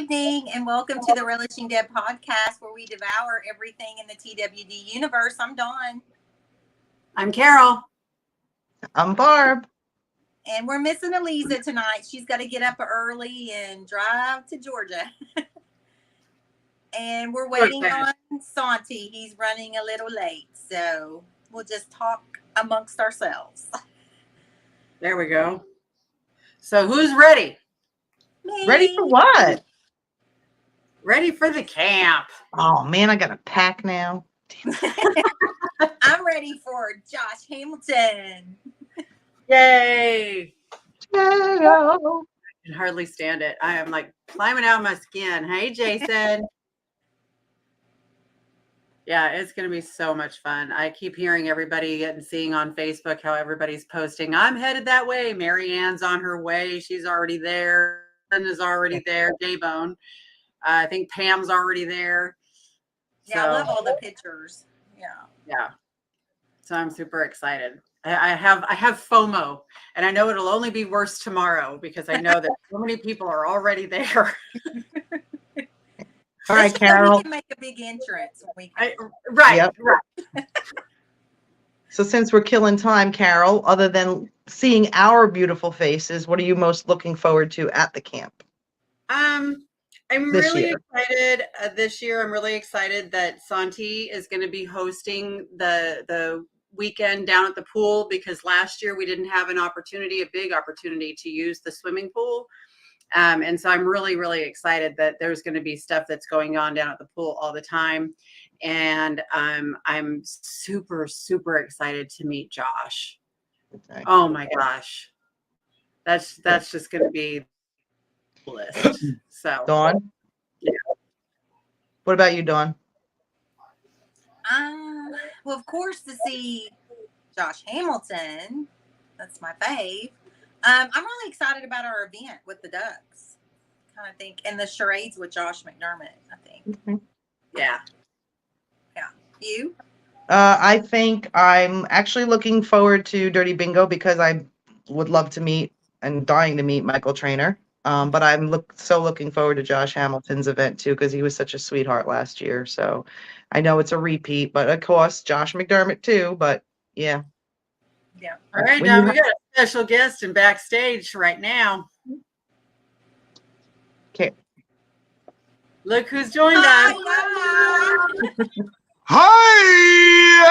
evening, and welcome to the Relishing Dead podcast, where we devour everything in the TWD universe. I'm Dawn. I'm Carol. I'm Barb. And we're missing Eliza tonight. She's got to get up early and drive to Georgia. And we're waiting on Santi. He's running a little late, so we'll just talk amongst ourselves. There we go. So who's ready? Me. Ready for what? Ready for the camp. Oh, man, I got to pack now. I'm ready for Josh Hamilton. Yay. Yeah. I can hardly stand it. I am like climbing out of my skin. Hey, Jason. Yeah, it's going to be so much fun. I keep hearing everybody and seeing on Facebook how everybody's posting. I'm headed that way. Marianne's on her way. She's already there. Is already there. Daybone. I think Pam's already there. Yeah, I love all the pictures. Yeah. So I'm super excited. I have FOMO, and I know it'll only be worse tomorrow because I know that so many people are already there. All right, Carol. We can make a big entrance. Right. Yep. Right. So since we're killing time, Carol, other than seeing our beautiful faces, what are you most looking forward to at the camp? I'm really excited this year. I'm really excited that Santi is going to be hosting the weekend down at the pool, because last year we didn't have a big opportunity to use the swimming pool. And so I'm really, really excited that there's going to be stuff that's going on down at the pool all the time. And I'm super, super excited to meet Josh. Okay. Oh my gosh. That's just going to be the list. So Dawn? Yeah. What about you, Dawn? Well, of course, to see Josh Hamilton. That's my fave. I'm really excited about our event with the Ducks, kind of think, and the charades with Josh McDermott, I think. Mm-hmm. Yeah. You? I think I'm actually looking forward to Dirty Bingo because I would love to meet and dying to meet Michael Trainer. But I'm looking forward to Josh Hamilton's event too, because he was such a sweetheart last year. So I know it's a repeat, but of course Josh McDermott too. But yeah. Yeah. All right, now we got a special guest in backstage right now. Okay. Look who's joined us. Hi!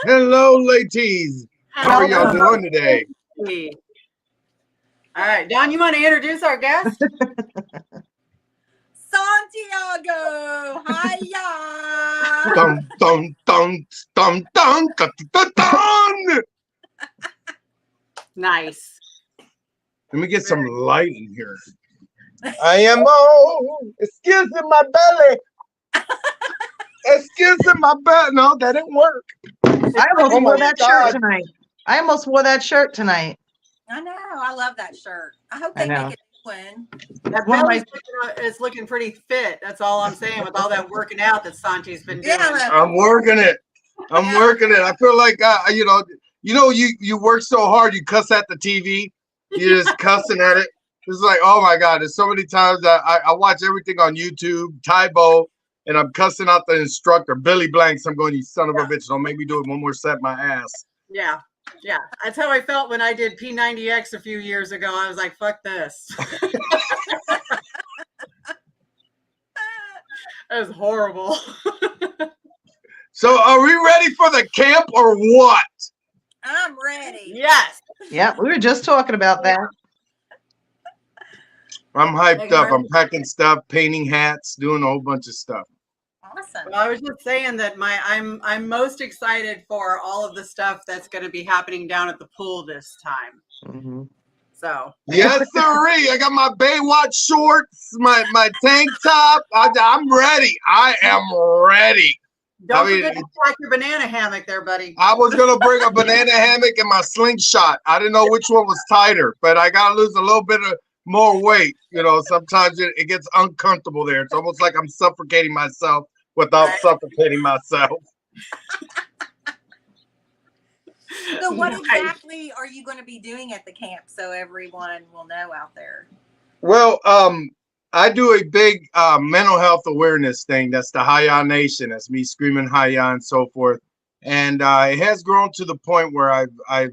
Hello, ladies. How are y'all doing today? All right, Don, you want to introduce our guest? Santiago! HIYAH! Dun, dun, dun, dun, dun, dun, dun, dun. Nice. Let me get some light in here. I am excuse me, my belly. Excuse me, my belly. No, that didn't work. I almost wore that shirt tonight. I know. I love that shirt. I hope they make it one. That belly is looking pretty fit. That's all I'm saying with all that working out that Santi's been doing. Yeah, I'm working it. Working it. I feel like you work so hard, you cuss at the TV. You're just cussing at it. It's like, oh my God, there's so many times that I watch everything on YouTube, Tybo, and I'm cussing out the instructor, Billy Blanks. I'm going, you son of a bitch, don't make me do it one more set, my ass. Yeah. Yeah. That's how I felt when I did P90X a few years ago. I was like, fuck this. That was horrible. So are we ready for the camp or what? I'm ready. Yes. Yeah, we were just talking about that. I'm hyped up. I'm packing stuff, painting hats, doing a whole bunch of stuff. Awesome. Well, I was just saying that I'm most excited for all of the stuff that's going to be happening down at the pool this time. Mm-hmm. So yes, sirree. I got my Baywatch shorts, my tank top. I'm ready. I am ready. Don't forget to pack your banana hammock there, buddy. I was gonna bring a banana hammock and my slingshot. I didn't know which one was tighter, but I gotta lose a little bit of more weight. Sometimes it gets uncomfortable there. It's almost like I'm suffocating myself without suffocating myself. So what Nice. exactly are you going to be doing at the camp so everyone will know out there? Well, I do a big mental health awareness thing. That's the HIYAH Nation. That's me screaming HIYAH and so forth. And it has grown to the point where I've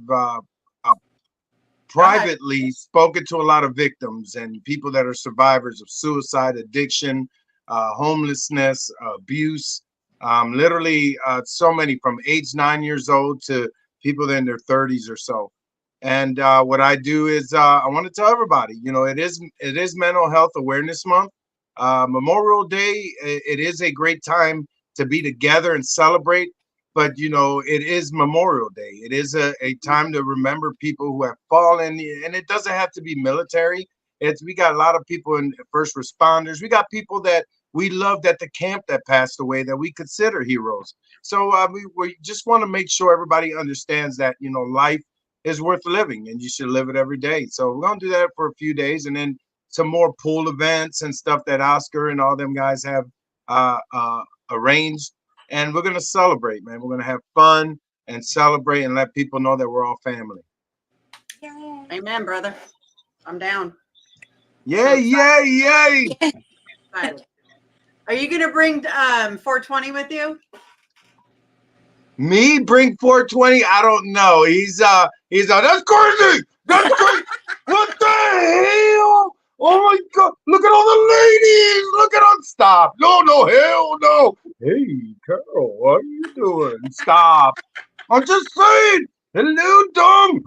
privately spoken to a lot of victims and people that are survivors of suicide, addiction, homelessness, abuse. Literally, so many from age 9 years old to people in their 30s or so. And what I do is I want to tell everybody, it is Mental Health Awareness Month. Memorial Day, it is a great time to be together and celebrate. But it is Memorial Day. It is a time to remember people who have fallen, and it doesn't have to be military. We got a lot of people in first responders. We got people that we loved at the camp that passed away that we consider heroes. So we just want to make sure everybody understands that life is worth living, and you should live it every day. So we're gonna do that for a few days, and then some more pool events and stuff that Oscar and all them guys have arranged. And we're going to celebrate, man. We're going to have fun and celebrate and let people know that we're all family. Yay. Amen, brother. I'm down. Yay, yay, yay. Excited. Are you going to bring 420 with you? Me bring 420? I don't know. He's that's crazy. That's crazy. What the hell? Oh my God. Look at all the ladies. Look at them. Stop. No, hell no. Hey, Carol, what are you doing? Stop. I'm just saying. Hello, Dom.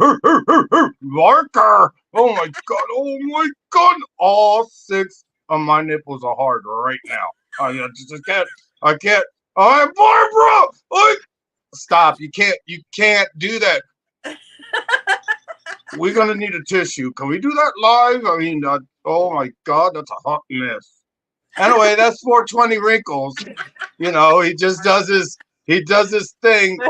Marker. Oh my God. Oh my God. All 6 of my nipples are hard right now. I just can't. I can't. All right, Barbara. Stop. You can't do that. We're going to need a tissue. Can we do that live? I mean, oh my God, that's a hot mess. Anyway, that's 420 wrinkles. He just does his thing.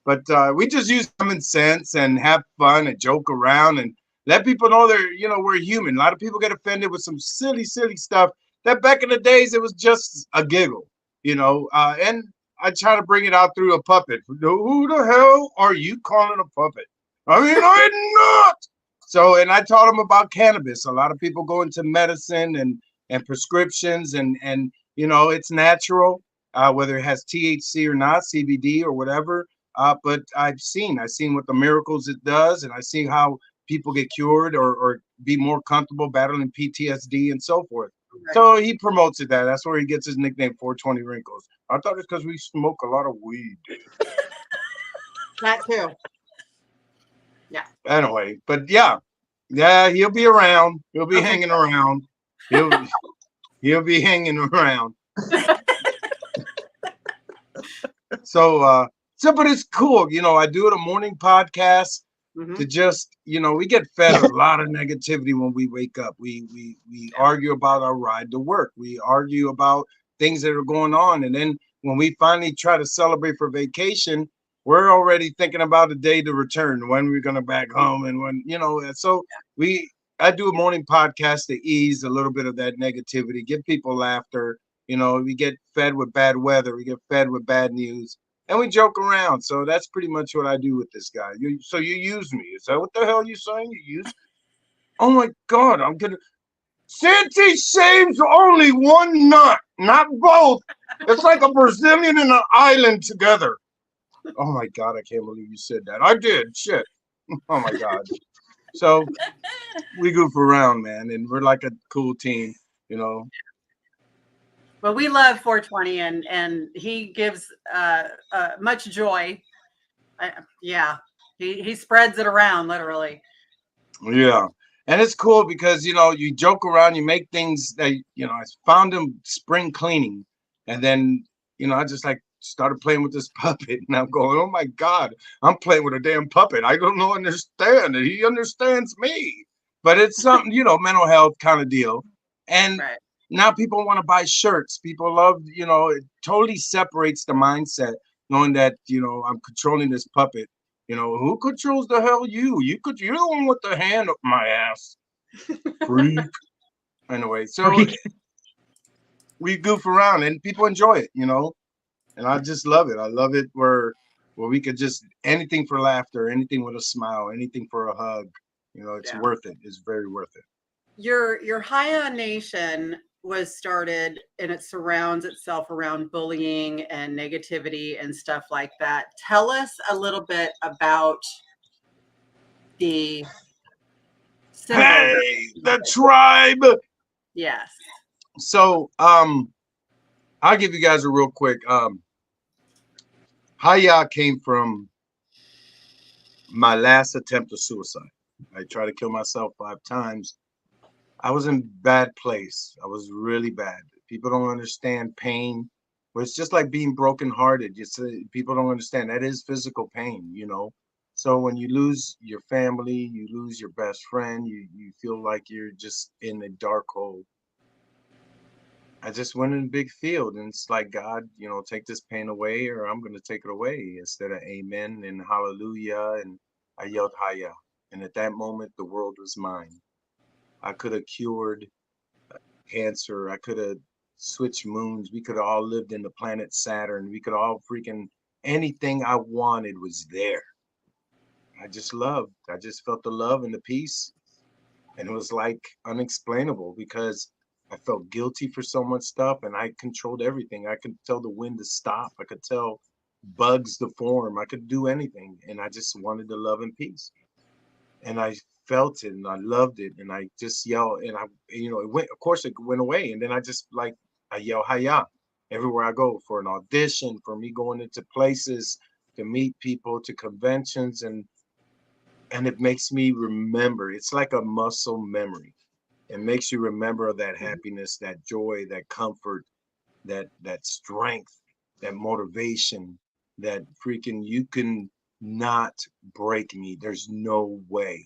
But we just use common sense and have fun and joke around and let people know we're human. A lot of people get offended with some silly stuff that back in the days, it was just a giggle, and I try to bring it out through a puppet. Who the hell are you calling a puppet? I mean, I'm not. So, and I taught them about cannabis. A lot of people go into medicine and prescriptions and it's natural, whether it has THC or not, CBD or whatever. But I've seen what the miracles it does, and I see how people get cured or be more comfortable battling PTSD and so forth. Right. So he promotes it. That's where he gets his nickname, 420 Wrinkles. I thought it's because we smoke a lot of weed. That too. Yeah. Anyway, but yeah, he'll be around. He'll be hanging around. He'll be hanging around. So, but it's cool. I do it a morning podcast. Mm-hmm. To just, we get fed a lot of negativity when we wake up. We argue about our ride to work. We argue about things that are going on. And then when we finally try to celebrate for vacation, we're already thinking about a day to return, when we're going to back home and when, so I do a morning podcast to ease a little bit of that negativity, give people laughter. We get fed with bad weather. We get fed with bad news. And we joke around. So that's pretty much what I do with this guy. So you use me. Is that what the hell you saying? You use me? Oh my God, I'm gonna. Santi shaves only one nut, not both. It's like a Brazilian and an island together. Oh my God, I can't believe you said that. I did. Shit. Oh my God. So we goof around, man, and we're like a cool team, Well, we love 420, and he gives much joy. He spreads it around, literally. Yeah, and it's cool because you joke around, you make things that I found him spring cleaning, and then I just started playing with this puppet, and I'm going, oh my God, I'm playing with a damn puppet. I don't understand it. He understands me, but it's something mental health kind of deal, and. Right. Now people want to buy shirts. People love, it totally separates the mindset, knowing that, I'm controlling this puppet. Who controls the hell you? You're the one with the hand up my ass. Freak. Anyway, so we goof around and people enjoy it, and I just love it. I love it where where we could just anything for laughter, anything with a smile, anything for a hug. You know, it's worth it. It's very worth it. Your HIYAH Nation was started and it surrounds itself around bullying and negativity and stuff like that. Tell us a little bit about the symbol. Hey, the tribe. Yes. So I'll give you guys a real quick. HIYAH came from my last attempt of suicide. I tried to kill myself 5 times. I was in bad place. I was really bad. People don't understand pain. But it's just like being brokenhearted. People don't understand that is physical pain, you know. So when you lose your family, you lose your best friend, you feel like you're just in a dark hole. I just went in a big field and it's like, God, you know, take this pain away or I'm going to take it away, instead of amen and hallelujah. And I yelled HIYAH. And at that moment, the world was mine. I could have cured cancer. I could have switched moons. We could have all lived in the planet Saturn. We could all freaking, anything I wanted was there. I just loved. I just felt the love and the peace. And it was like unexplainable because I felt guilty for so much stuff and I controlled everything. I could tell the wind to stop. I could tell bugs to form. I could do anything. And I just wanted the love and peace. And I felt it and I loved it. And I just yelled and it went, of course it went away. And then I yell HIYAH everywhere I go, for an audition, for me going into places to meet people, to conventions. And it makes me remember. It's like a muscle memory. It makes you remember that happiness, that joy, that comfort, that strength, that motivation, that freaking you can not break me. There's no way,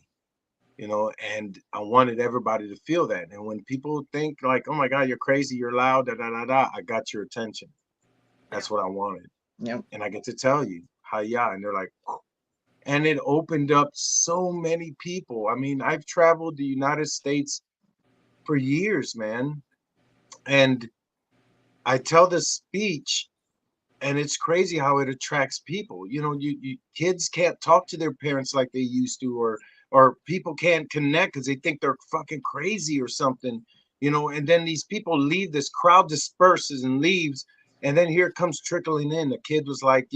you know. And I wanted everybody to feel that. And when people think like, oh my God, you're crazy, you're loud, da da da da, I got your attention. That's what I wanted. Yep. And I get to tell you, HIYAH, and they're like, oh. And it opened up so many people. I mean, I've traveled the United States for years, man. And I tell this speech, and it's crazy how it attracts people. You know, you kids can't talk to their parents like they used to, or people can't connect because they think they're fucking crazy or something, you know. And then these people leave, this crowd disperses and leaves, and then here it comes trickling in. The kid was like,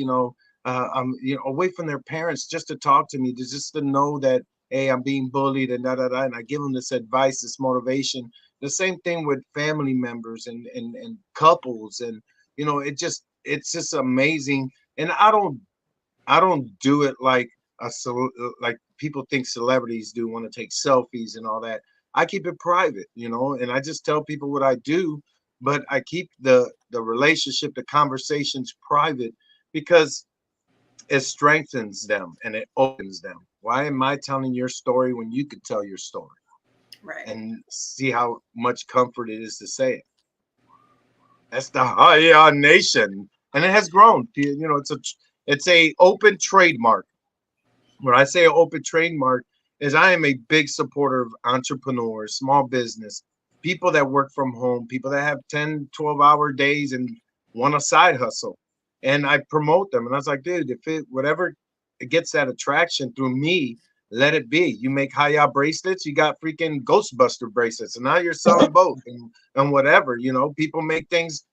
I'm away from their parents just to talk to me, just to know that, hey, I'm being bullied and da da da. And I give them this advice, this motivation. The same thing with family members and couples, and it's just amazing. And I don't do it like like people think celebrities do, want to take selfies and all that. I keep it private, and I just tell people what I do, but I keep the relationship, the conversations private, because it strengthens them and it opens them. Why am I telling your story when you could tell your story? Right. And see how much comfort it is to say it. That's the HIYAH Nation, and it has grown. It's a open trademark. When I say open trademark, is I am a big supporter of entrepreneurs, small business, people that work from home, people that have 10, 12-hour days and want a side hustle. And I promote them. And I was like, dude, whatever it gets that attraction through me, let it be. You make HIYAH bracelets, you got freaking Ghostbuster bracelets, and now you're selling both and whatever, people make things,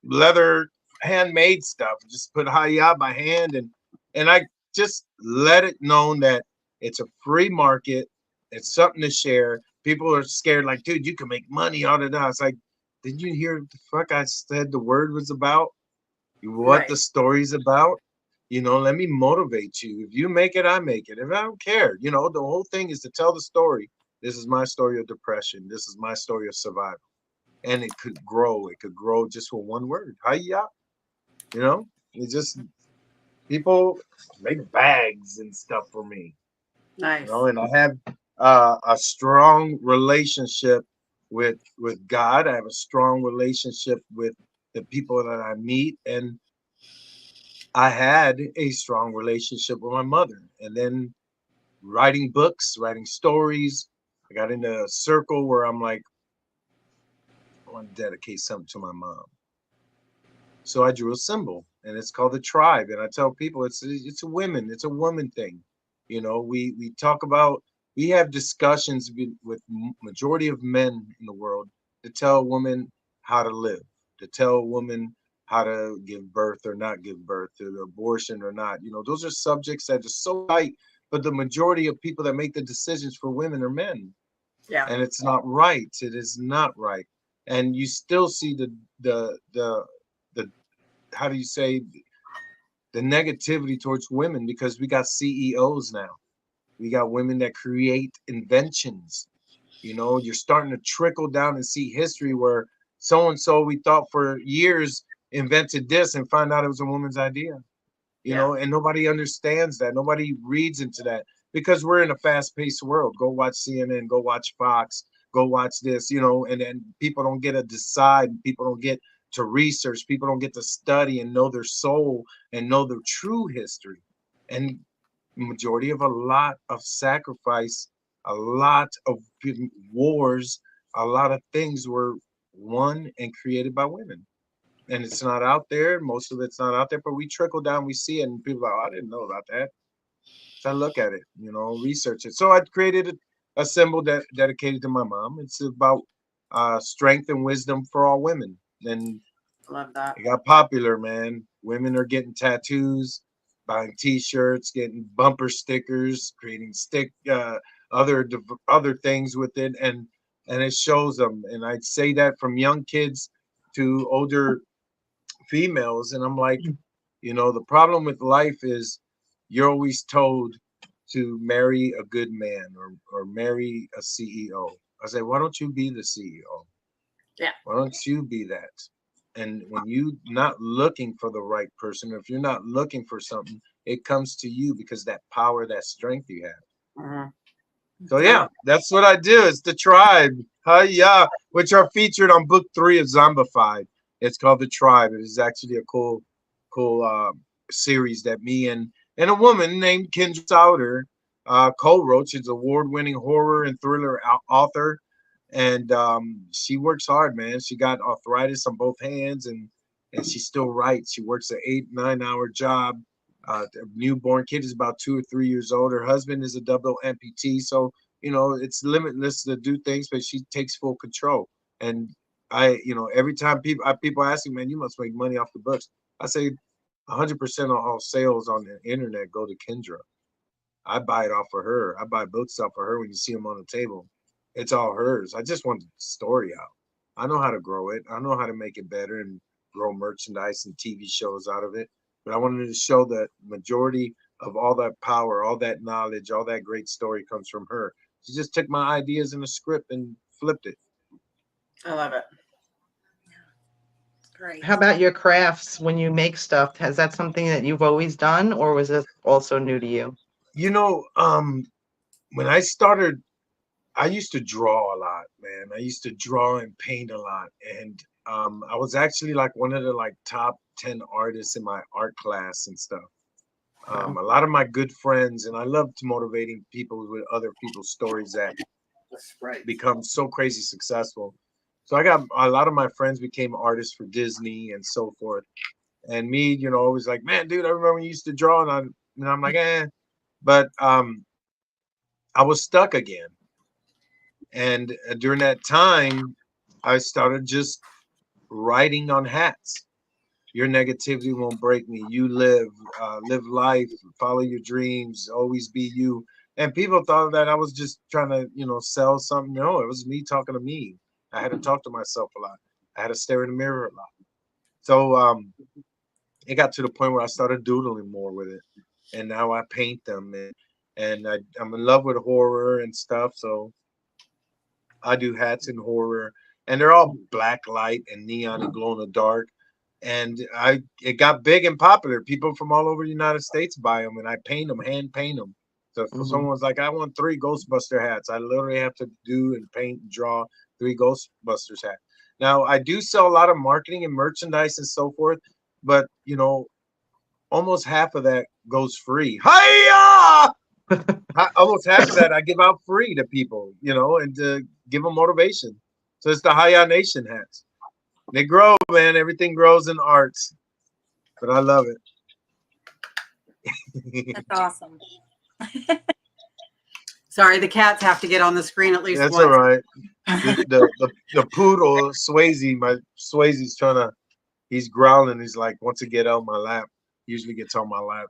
leather handmade stuff. Just put HIYAH by hand, and I just let it known that it's a free market. It's something to share. People are scared, like, dude, you can make money out of that. It's like, did you hear what the fuck I said the word was about? What the story's about? Let me motivate you. If you make it, I make it. If I don't care, the whole thing is to tell the story. This is my story of depression. This is my story of survival. And it could grow. It could grow just with one word. HIYAH. It just, people make bags and stuff for me. Nice. And I have a strong relationship with God. I have a strong relationship with the people that I meet, and I had a strong relationship with my mother. And then writing books, writing stories, I got into a circle where I'm like, I want to dedicate something to my mom. So I drew a symbol. and it's called the tribe. And I tell people it's a woman thing. You know, we talk about, we have discussions with majority of men in the world to tell a woman how to live, to tell a woman how to give birth or not give birth, to abortion or not. You know, those are subjects that are so tight, but the majority of people that make the decisions for women are men. Yeah. And it's not right. It is not right. And you still see the how do you say, the negativity towards women, because we got CEOs now. We got women that create inventions. You know, you're starting to trickle down and see history where so and so we thought for years invented this and find out it was a woman's idea. You know, and nobody understands that. Nobody reads into that because we're in a fast-paced world. Go watch CNN, go watch Fox, go watch this, you know, and then people don't get to decide, people don't get to research, people don't get to study and know their soul and know their true history. And majority of a lot of sacrifice, a lot of wars, a lot of things were won and created by women. And it's not out there. Most of it's not out there, but we trickle down, we see it, and people are like, oh, I didn't know about that. So I look at it, you know, research it. So I created a symbol that dedicated to my mom. It's about strength and wisdom for all women. And Love that. it got popular, man. Women are getting tattoos, buying T-shirts, getting bumper stickers, creating other things with it, and it shows them. And I'd say that from young kids to older females, and I'm like, you know, the problem with life is you're always told to marry a good man or marry a CEO. I say, why don't you be the CEO? Yeah. Why don't you be that? And when you not looking for the right person, or if you're not looking for something, it comes to you because that power, that strength you have. So yeah, that's what I do. It's the tribe, HIYAH, which are featured on book 3 of Zombified. It's called the tribe. It is actually a cool series that me and a woman named Kendra Souter co-wrote. She's an award-winning horror and thriller author, and she works hard, man. She got arthritis on both hands, and she still writes. She works an 8-9 hour job. The newborn kid is about 2 or 3 years old. Her husband is a double amputee, so you know it's limitless to do things, but she takes full control. And you know, every time people ask me, man, you must make money off the books. I say 100% of all sales on the internet go to Kendra. I buy it off of her. I buy books off of her when you see them on the table. It's all hers. I just want the story out. I know how to grow it. I know how to make it better and grow merchandise and TV shows out of it. But I wanted to show that majority of all that power, all that knowledge, all that great story comes from her. She just took my ideas in a script and flipped it. I love it. Great. How about your crafts when you make stuff? Has that something that you've always done, or was this also new to you? You know, when I started, I used to draw a lot, man. I used to draw and paint a lot. And I was actually like one of the like top 10 artists in my art class and stuff. A lot of my good friends, and I loved motivating people with other people's stories that become so crazy successful. So I got a lot of my friends became artists for Disney and so forth. And me, you know, always like, man, dude, I remember when you used to draw, and I'm like, eh. But I was stuck again. And during that time, I started just writing on hats. Your negativity won't break me. You live life, follow your dreams, always be you. And people thought that I was just trying to, you know, sell something. No, it was me talking to me. I had to talk to myself a lot. I had to stare in the mirror a lot. So it got to the point where I started doodling more with it. And now I paint them, and I'm in love with horror and stuff. So I do hats in horror, and they're all black light and neon and glow in the dark. And it got big and popular. People from all over the United States buy them, and I paint them, hand paint them. So if someone's like, I want 3 Ghostbuster hats, I literally have to do and paint and draw 3 Ghostbusters hats. Now I do sell a lot of marketing and merchandise and so forth, but you know, almost half of that goes free. HIYAH! Almost half of that I give out free to people, you know, and to give them motivation. So it's the HIYAH Nation hats. They grow, man. Everything grows in arts. but I love it. That's awesome. Sorry, the cats have to get on the screen at least That's once. all right. The poodle Swayze, my Swayze's he's growling. He's like, wants to get on my lap. Usually gets on my lap.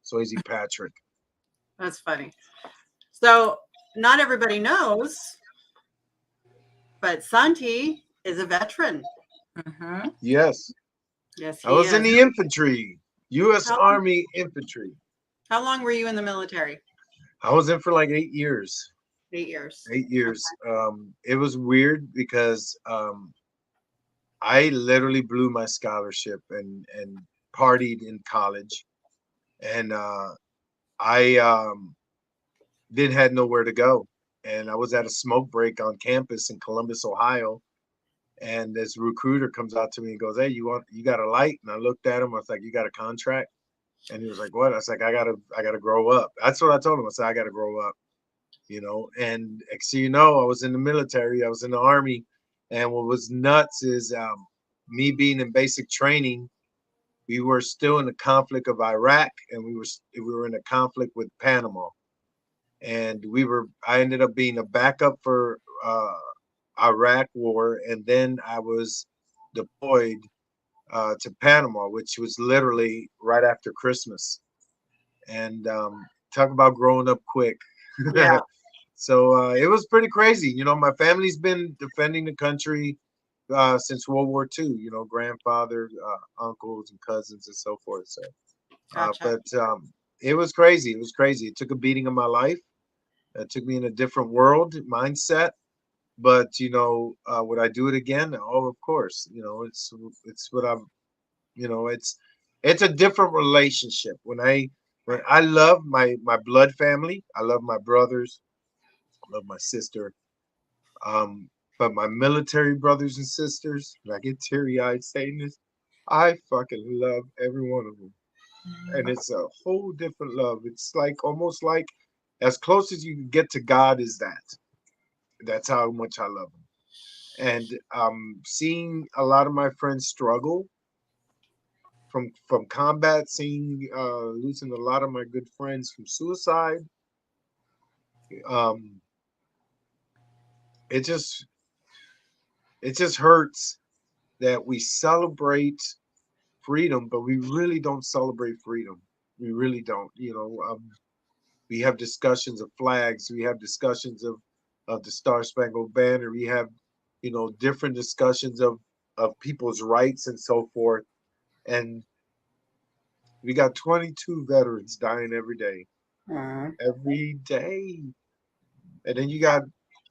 Swayze Patrick. That's funny. So not everybody knows, but Santi is a veteran. Mm-hmm. Yes. Yes, he I was is. in the infantry, U.S. How- Army infantry. How long were you in the military? I was in for like 8 years. 8 years. 8 years. It was weird because I literally blew my scholarship and partied in college, and I then had nowhere to go. And I was at a smoke break on campus in Columbus, Ohio, and this recruiter comes out to me and goes, "Hey, you got a light?" And I looked at him. I was like, "You got a contract?" And he was like, "What?" I was like, I gotta grow up." That's what I told him. I said, "I gotta grow up." And so I was in the military. I was in the Army, and what was nuts is me being in basic training. We were still in the conflict of Iraq, and we were in a conflict with Panama, and I ended up being a backup for Iraq war, and then I was deployed to Panama, which was literally right after Christmas. And talk about growing up quick. Yeah. So it was pretty crazy. My family's been defending the country since World War II. Grandfather, uncles, and cousins, and so forth. So, Gotcha. but it was crazy. It was crazy. It took a beating of my life. It took me in a different world mindset. But would I do it again? Oh, of course. It's what I'm. It's a different relationship. When I love my blood family, I love my brothers, I love my sister. But my military brothers and sisters, and I get teary-eyed saying this, I fucking love every one of them. And it's a whole different love. It's like almost like as close as you can get to God is that. That's how much I love them. And seeing a lot of my friends struggle from combat, seeing losing a lot of my good friends from suicide. Um, it just hurts that we celebrate freedom, but we really don't celebrate freedom. We really don't. We have discussions of flags. We have discussions of the Star Spangled Banner. We have different discussions of people's rights and so forth. And we got 22 veterans dying every day. Every day. And then you got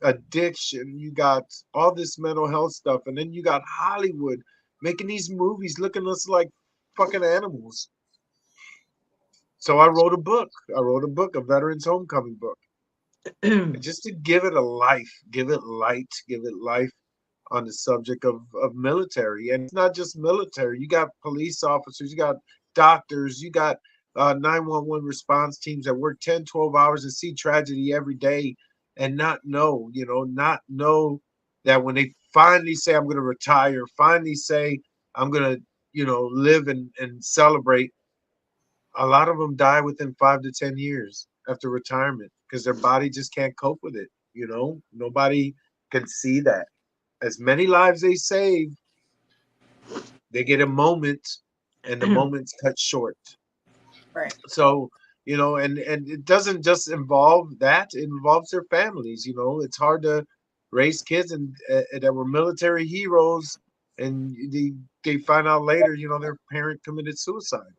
addiction, you got all this mental health stuff, and then you got Hollywood making these movies looking at us like fucking animals. So I wrote a book. A Veterans Homecoming book. Just to give it a life, give it light, give it life on the subject of military. And it's not just military. You got police officers, you got doctors, you got 911 response teams that work 10, 12 hours and see tragedy every day and not know that when they finally say, I'm going to retire, finally say, I'm going to, live and celebrate, a lot of them die within 5 to 10 years after retirement because their body just can't cope with it. Nobody can see that. As many lives they save, they get a moment and the moment's cut short. Right. So, and it doesn't just involve that, it involves their families. It's hard to raise kids and that were military heroes and they find out later, their parent committed suicide.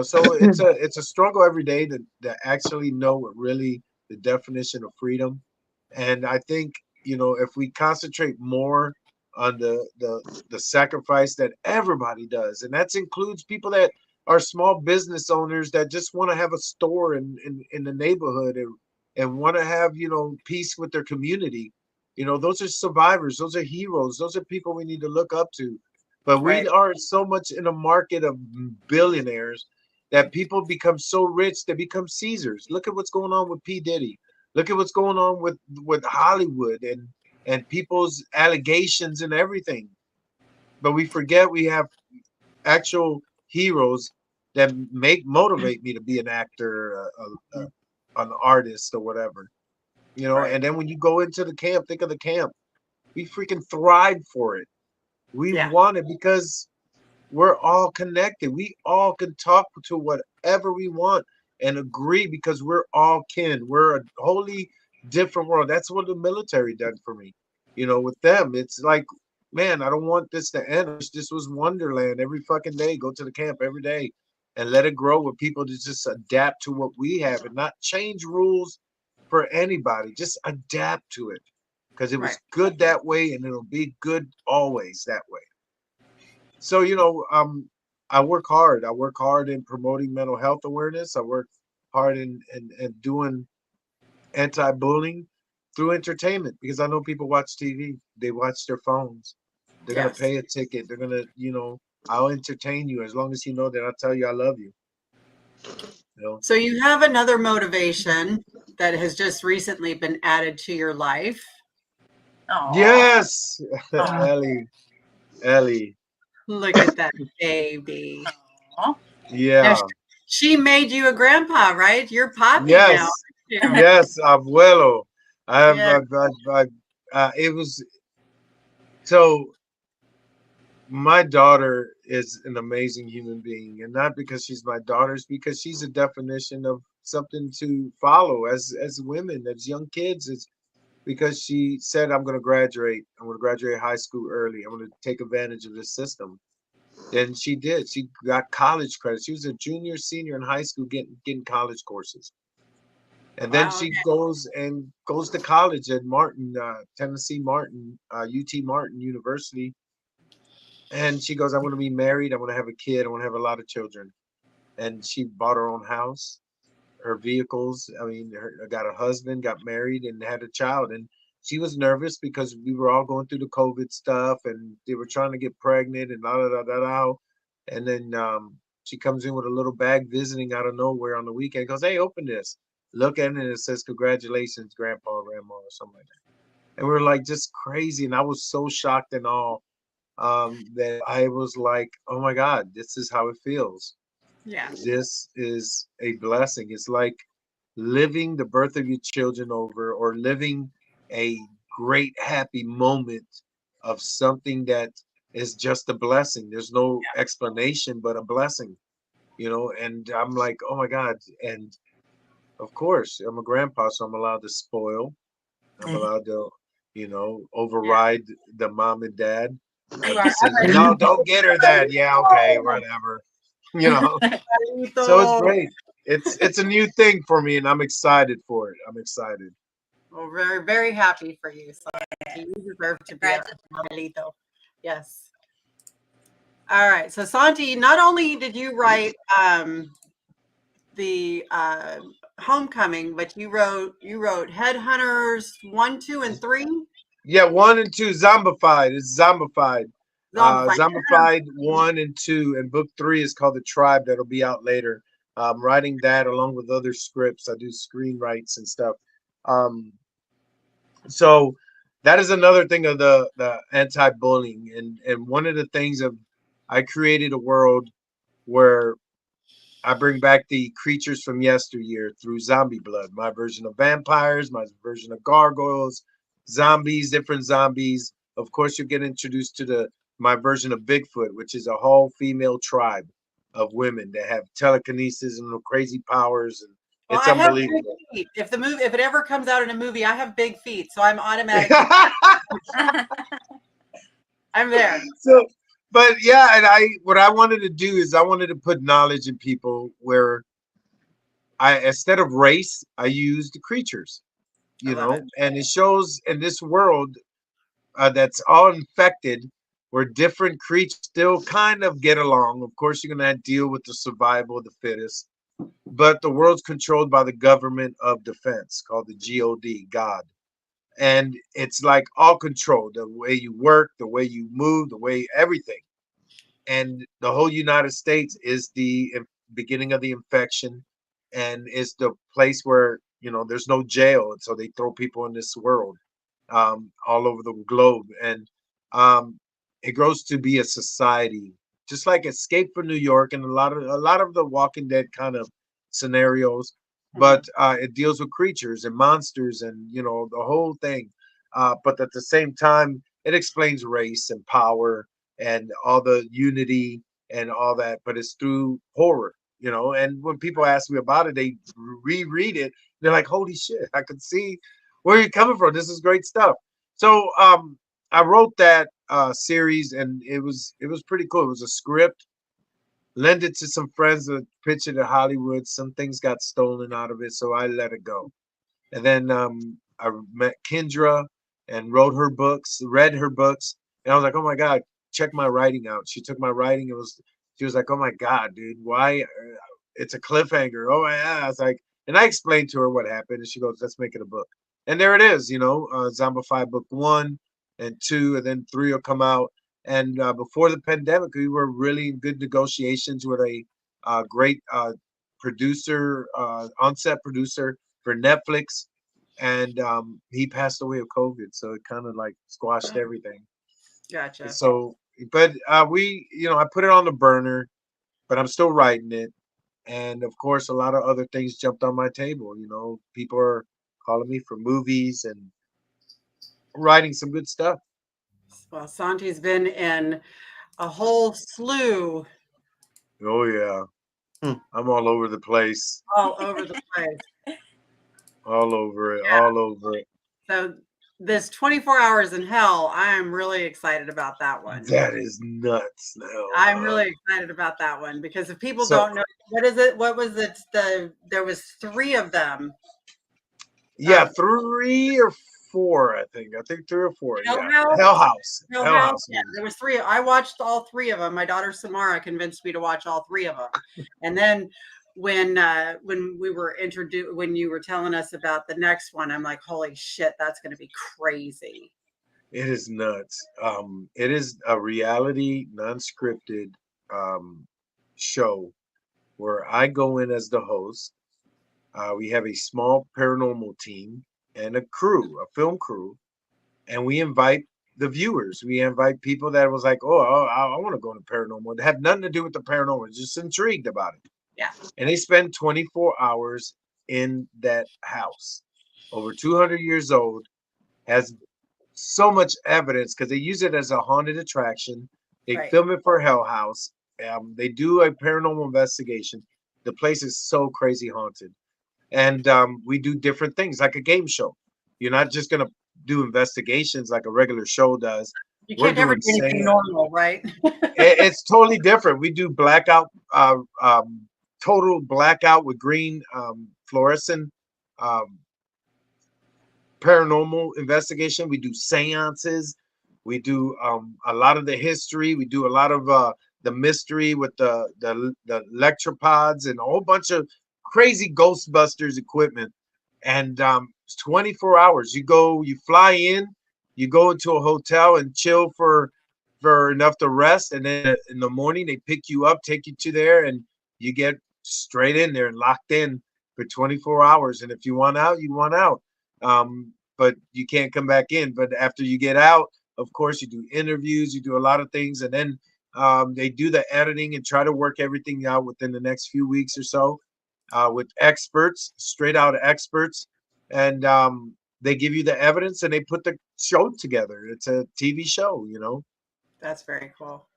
So it's a struggle every day to actually know what really the definition of freedom. And I think, if we concentrate more on the sacrifice that everybody does, and that includes people that are small business owners that just want to have a store in the neighborhood and want to have, peace with their community. Those are survivors, those are heroes, those are people we need to look up to. But we are so much in a market of billionaires that people become so rich they become Caesars. Look at what's going on with P. Diddy. Look at what's going on with Hollywood and people's allegations and everything. But we forget we have actual heroes that motivate me to be an actor, an artist, or whatever. You know, Right. and then when you go into the camp, think of the camp. We freaking thrived for it. We Yeah. won it because we're all connected. We all can talk to whatever we want and agree because we're all kin. We're a wholly different world. That's what the military done for me. You know, with them, it's like, man, I don't want this to end. I wish this was Wonderland every fucking day. Go to the camp every day and let it grow with people to just adapt to what we have and not change rules for anybody. Just adapt to it because it was Right. good that way and it'll be good always that way. So, you know, I work hard. I work hard in promoting mental health awareness. I work hard in doing anti-bullying through entertainment because I know people watch TV. They watch their phones. They're gonna Yes. pay a ticket. They're gonna, you know, I'll entertain you as long as you know that I'll tell you I love you. You know? So you have another motivation that has just recently been added to your life. Aw. Yes, Aw. Ellie. Look at that baby. Aw. Now, Yeah. she made you a grandpa, right? You're poppy now. Yes. aren't you? Yes, abuelo. Yeah. It was so. My daughter is an amazing human being, and not because she's my daughter, it's because she's a definition of something to follow as women, as young kids. It's because she said, I'm going to graduate. I'm going to graduate high school early. I'm going to take advantage of this system. And she did. She got college credit. She was a junior, senior in high school getting college courses. And then Wow. she goes to college at Martin, Tennessee Martin, UT Martin University. And she goes, I want to be married. I want to have a kid. I want to have a lot of children. And she bought her own house, her vehicles. I mean, got a husband, got married, and had a child. And she was nervous because we were all going through the COVID stuff, and they were trying to get pregnant, and da da da da da. And then she comes in with a little bag visiting out of nowhere on the weekend. Goes, hey, open this. Look at it, and it says, congratulations, grandpa or grandma, or something like that. And we were like, just crazy. And I was so shocked and all that I was like, oh my God, this is how it feels. Yeah. This is a blessing. It's like living the birth of your children over or living a great happy moment of something that is just a blessing. There's no explanation but a blessing, you know. And I'm like, oh my God. And of course, I'm a grandpa, so I'm allowed to spoil. I'm allowed to, you know, override the mom and dad You are. decision. No, don't get her that. Yeah, okay, whatever. You know. So it's great. It's a new thing for me, and I'm excited for it. I'm excited. Well, very, very happy for you, Santi. You deserve to be a Manuelito. Yes. All right. So, Santi, not only did you write the Homecoming, but you wrote Headhunters 1, 2, and 3. Yeah, 1 and 2 zombified. It's zombified. Zombified. Zombified 1 and 2, and book 3 is called The Tribe. That'll be out later. I'm writing that along with other scripts. I do screenwrites and stuff. So that is another thing of the anti-bullying, and one of the things of I created a world where I bring back the creatures from yesteryear through zombie blood. My version of vampires, my version of gargoyles, zombies, different zombies. Of course, you get introduced to my version of Bigfoot, which is a whole female tribe of women that have telekinesis and crazy powers, and Well, it's I have big unbelievable. feet. If it ever comes out in a movie, I have big feet, so I'm automatically I'm there. So, but yeah, and what I wanted to do is I wanted to put knowledge in people where instead of race, I used the creatures, I you love it. know, and it shows in this world that's all infected, where different creatures still kind of get along. Of course, you're gonna deal with the survival of the fittest, but the world's controlled by the government of defense called the God. And it's like all control, the way you work, the way you move, the way everything. And the whole United States is the beginning of the infection, and is the place where, you know, there's no jail, and so they throw people in this world all over the globe, and it grows to be a society just like Escape from New York and a lot of the Walking Dead kind of scenarios, but it deals with creatures and monsters and you know the whole thing. But at the same time, it explains race and power and all the unity and all that. But it's through horror, you know. And when people ask me about it, they reread it. They're like, "Holy shit! I could see where you're coming from. This is great stuff." So I wrote that series, and it was pretty cool. It was a script, lend it to some friends that pitched it to Hollywood. Some things got stolen out of it, so I let it go. And then I met Kendra and wrote her books, read her books, and I was like, "Oh my god, check my writing out." She took my writing. She was like, "Oh my god, dude, why? It's a cliffhanger." Oh yeah, I was like, and I explained to her what happened, and she goes, "Let's make it a book." And there it is, you know, Zombify book 1 and 2, and then 3 will come out. And before the pandemic, we were really in good negotiations with a great producer, on-set producer for Netflix, and he passed away of COVID, so it kind of like squashed everything. Gotcha. So, but we, you know, I put it on the burner, but I'm still writing it, and of course, a lot of other things jumped on my table. You know, people are calling me for movies and writing some good stuff. Well, Santi's been in a whole slew Oh yeah, I'm all over the place, all over the place. all over it, Yeah. all over it. So this 24 Hours in Hell, I'm really excited about that one. That is nuts. Now I'm really excited about that one because if people So- don't know, what is it? What was it? There was 3 of them. yeah, 3 or 4, I think. I think 3 or 4. Hell Yeah, House? Hell House. Hell Hell House? House. Yeah, there was 3. I watched all 3 of them. My daughter Samara convinced me to watch all 3 of them. And then when we were introduced, when you were telling us about the next one, I'm like, holy shit, that's going to be crazy. It is nuts. It is a reality, non-scripted show where I go in as the host. We have a small paranormal team and a crew, a film crew, and we invite the viewers. We invite people that was like, "Oh, I want to go into paranormal." It had nothing to do with the paranormal, just intrigued about it. Yeah. And they spend 24 hours in that house. Over 200 years old, has so much evidence because they use it as a haunted attraction. They Right. film it for Hell House. They do a paranormal investigation. The place is so crazy haunted. And we do different things like a game show. You're not just going to do investigations like a regular show does. You We're can't ever doing do anything seance. normal, right? It's totally different. We do blackout, total blackout with green fluorescent um, paranormal investigation. We do seances. We do a lot of the history. We do a lot of the mystery with the electropods and a whole bunch of crazy Ghostbusters equipment. And it's 24 hours. You fly in, you go into a hotel and chill for enough to rest, and then in the morning they pick you up, take you to there, and you get straight in there and locked in for 24 hours. And if you want out, you want out. But you can't come back in. But after you get out, of course, you do interviews, you do a lot of things, and then they do the editing and try to work everything out within the next few weeks or so with experts, straight out experts, and they give you the evidence and they put the show together. It's a TV show, you know. That's very cool.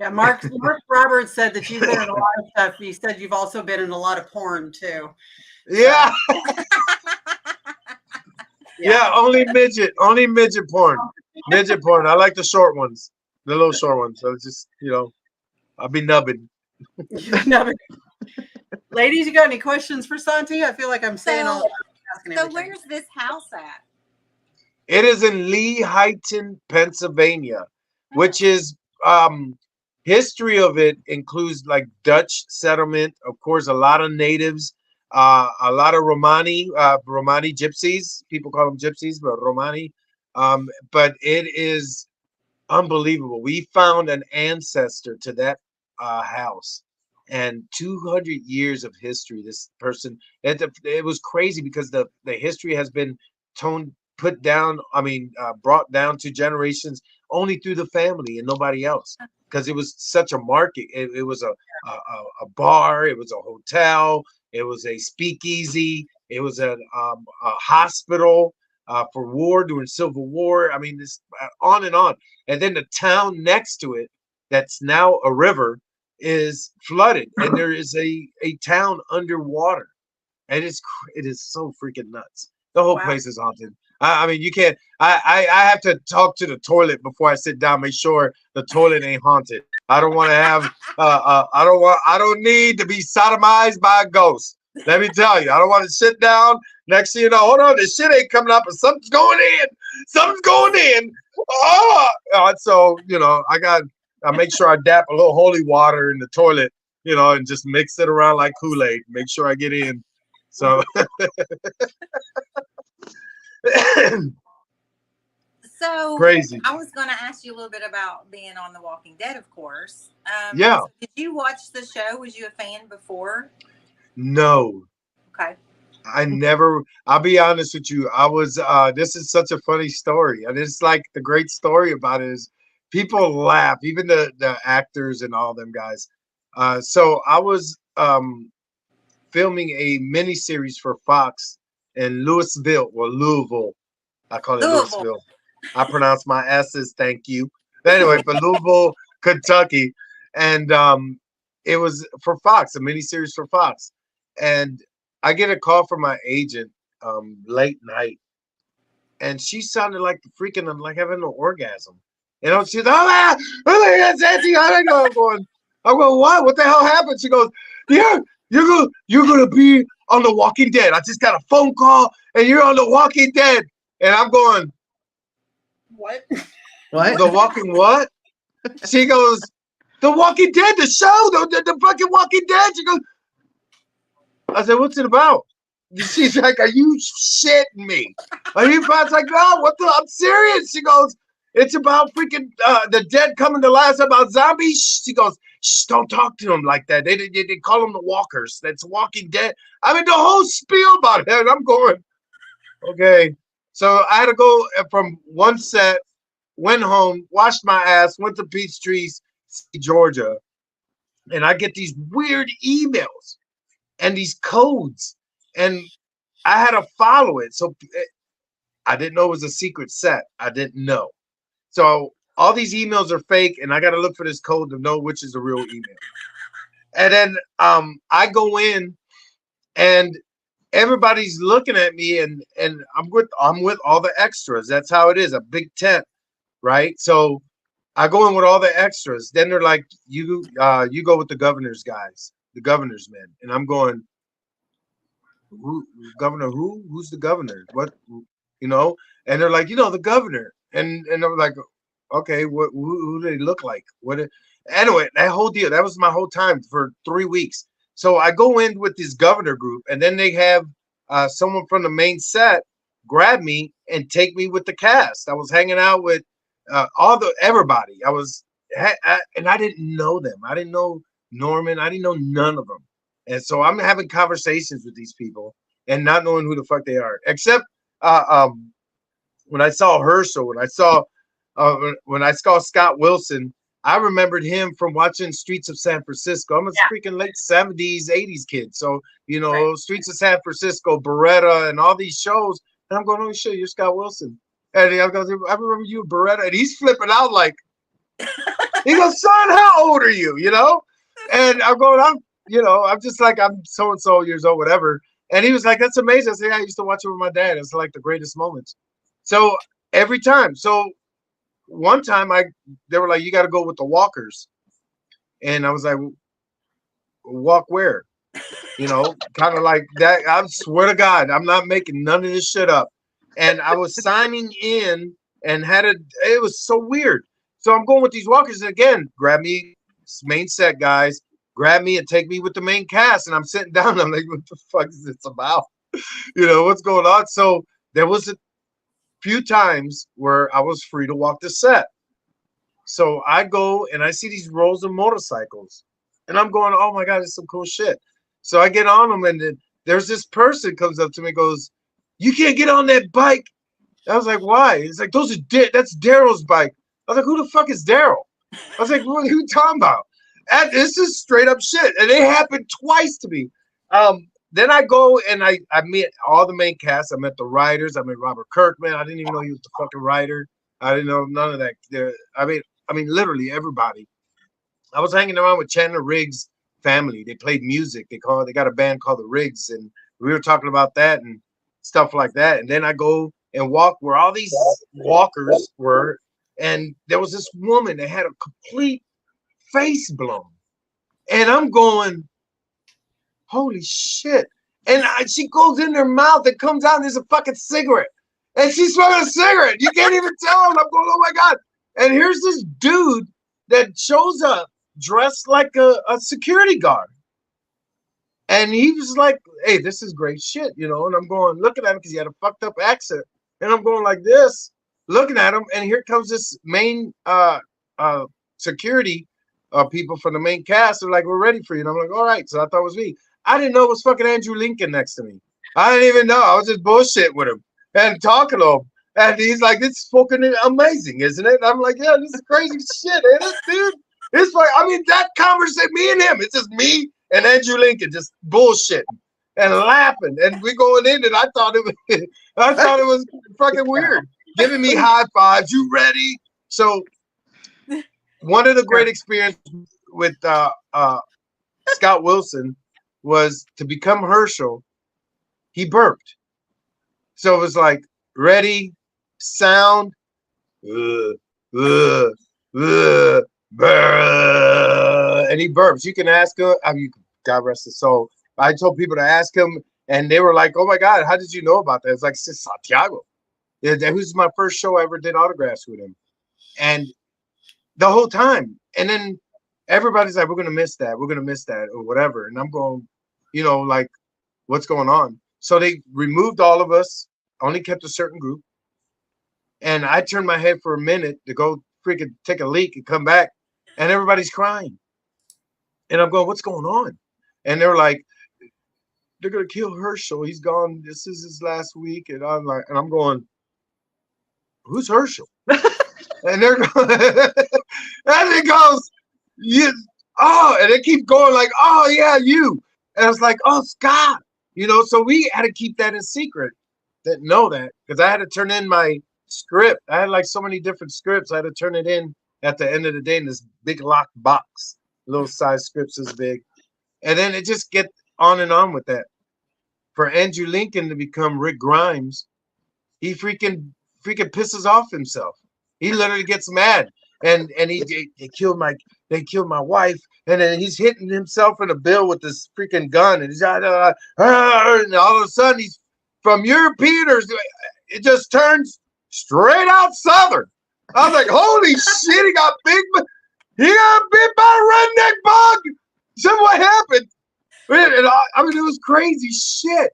Yeah, Mark Roberts said that you've been in a lot of stuff. He said you've also been in a lot of porn too. Yeah. Yeah, only midget porn. Midget porn. I like the short ones, the little short ones. So it's just, you know, I'll be nubbing. Ladies, you got any questions for Santi? I feel like I'm saying all. So where's this house at? It is in Lehighton, Pennsylvania, which is history of it includes like Dutch settlement, of course, a lot of natives, a lot of Romani gypsies. People call them gypsies, but Romani. But it is unbelievable. We found an ancestor to that house, and 200 years of history. This person, it was crazy because the history has been brought down to generations only through the family and nobody else, because it was such a market. It was a bar, it was a hotel, it was a speakeasy, it was a hospital for war during Civil War. I mean, this on and on. And then the town next to it, that's now a river, is flooded, and there is a town underwater, and it is so freaking nuts. The whole place is haunted. I mean, you can't. I have to talk to the toilet before I sit down. Make sure the toilet ain't haunted. I don't want to have. I don't need to be sodomized by a ghost. Let me tell you, I don't want to sit down. Next thing you know, hold on, this shit ain't coming up, and something's going in. Something's going in. Oh, so I make sure I dap a little holy water in the toilet, and just mix it around like Kool-Aid. Make sure I get in. So. So crazy. I was going to ask you a little bit about being on The Walking Dead, of course. Yeah. So did you watch the show? Was you a fan before? No. Okay. I never. I'll be honest with you. I was. This is such a funny story, and it's like the great story about it is people laugh, even the actors and all them guys. So I was filming a mini series for Fox in Louisville. I call it Louisville. I pronounce my S's. Thank you. But anyway, for Louisville, Kentucky, and it was for Fox, a mini series for Fox, and I get a call from my agent late night, and she sounded like freaking like having an orgasm. She's I'm going, what? What the hell happened? She goes, yeah, you're gonna be on The Walking Dead. I just got a phone call, and you're on The Walking Dead. And I'm going, what? What? The Walking what? She goes, The Walking Dead, the show, the fucking Walking Dead. She goes, I said, what's it about? She's like, are you shitting me? Are you about? It's like, no, what the? I'm serious. She goes, it's about freaking the dead coming to life, about zombies. She goes, shh, don't talk to them like that. They call them the walkers. That's Walking Dead. I mean, the whole spiel about it. And I'm going, okay. So I had to go from one set, went home, washed my ass, went to Peachtree, Georgia, and I get these weird emails and these codes, and I had to follow it. So I didn't know it was a secret set. I didn't know. So all these emails are fake, and I got to look for this code to know which is the real email. And then I go in, and everybody's looking at me, and I'm with all the extras. That's how it is, a big tent, right? So I go in with all the extras. Then they're like, you go with the governor's guys, the governor's men. And I'm going, governor who? Who's the governor? What? And they're like, the governor. And I'm like, okay, who do they look like? Anyway, that whole deal, that was my whole time for 3 weeks. So I go in with this governor group, and then they have someone from the main set grab me and take me with the cast. I was hanging out with everybody. And I didn't know them. I didn't know Norman. I didn't know none of them. And so I'm having conversations with these people and not knowing who the fuck they are, except when I saw Herschel, when I saw Scott Wilson, I remembered him from watching Streets of San Francisco. I'm a freaking late 70s, 80s kid. So, right. Streets of San Francisco, Beretta, and all these shows. And I'm going, oh shit, you're Scott Wilson. And I remember you, Beretta. And he's flipping out like, he goes, son, how old are you? And I'm going, I'm just like, I'm so-and-so years old, whatever. And he was like, that's amazing. I said, yeah, I used to watch it with my dad. It's like the greatest moments. So every time. So one time they were like, you got to go with the walkers. And I was like, walk where? Kind of like that. I swear to God, I'm not making none of this shit up. And I was signing in and it was so weird. So I'm going with these walkers, and again, grab me, main set guys, grab me and take me with the main cast. And I'm sitting down. I'm like, what the fuck is this about? What's going on? So there was a few times where I was free to walk the set. So I go and I see these rows of motorcycles, and I'm going, oh my God, it's some cool shit. So I get on them, and then there's this person comes up to me and goes, you can't get on that bike. I was like, why? It's like, that's Daryl's bike. I was like, who the fuck is Daryl? I was like, what are you talking about? And this is straight up shit. And it happened twice to me. Then I go and I met all the main cast. I met the writers. I met Robert Kirkman. I didn't even know he was the fucking writer. I didn't know none of that. I mean, literally everybody. I was hanging around with Chandler Riggs' family. They played music. They got a band called the Riggs, and we were talking about that and stuff like that. And then I go and walk where all these walkers were, and there was this woman that had a complete face blown, and I'm going, holy shit. And she goes in her mouth and comes out and there's a fucking cigarette. And she's smoking a cigarette. You can't even tell. And I'm going, oh my God. And here's this dude that shows up dressed like a security guard. And he was like, hey, this is great shit, you know. And I'm going, looking at him because he had a fucked up accent. And I'm going like this, looking at him. And here comes this main security people from the main cast. They're like, we're ready for you. And I'm like, all right. So I thought it was me. I didn't know it was fucking Andrew Lincoln next to me. I didn't even know. I was just bullshit with him and talking to him. And he's like, it's fucking amazing, isn't it? And I'm like, yeah, this is crazy shit, ain't it, dude? It's like, I mean, that conversation, me and him, it's just me and Andrew Lincoln just bullshitting and laughing. And we going in, and I thought it was fucking weird. Giving me high fives. You ready? So one of the great experiences with Scott Wilson was to become Herschel. He burped. So it was like, ready, sound, and he burps. You can ask him. I mean, God rest his soul. I told people to ask him, and they were like, "Oh my God, how did you know about that?" It's like, it's Santiago. Yeah, that was my first show I ever did autographs with him, and the whole time. And then everybody's like, "We're gonna miss that. We're gonna miss that, or whatever." And I'm going, you know, like, what's going on? So they removed all of us. Only kept a certain group. And I turned my head for a minute to go freaking take a leak and come back. And everybody's crying. And I'm going, what's going on? And they're like, they're going to kill Herschel. He's gone. This is his last week. And I'm like, and I'm going, who's Herschel? And they're going, and it goes, you, oh, and they keep going like, oh, yeah, you. And I was like, oh, Scott. You know, so we had to keep that in secret. Didn't know that because I had to turn in my script. I had like so many different scripts. I had to turn it in at the end of the day in this big locked box, little size scripts this big. And then it just get on and on with that. For Andrew Lincoln to become Rick Grimes, he freaking pisses off himself. He literally gets mad. And they killed my wife, and then he's hitting himself in the bill with this freaking gun, and he's and all of a sudden he's from European, or it just turns straight out Southern. I was like, holy shit, he got bit by a redneck bug. So what happened? And I mean, it was crazy shit.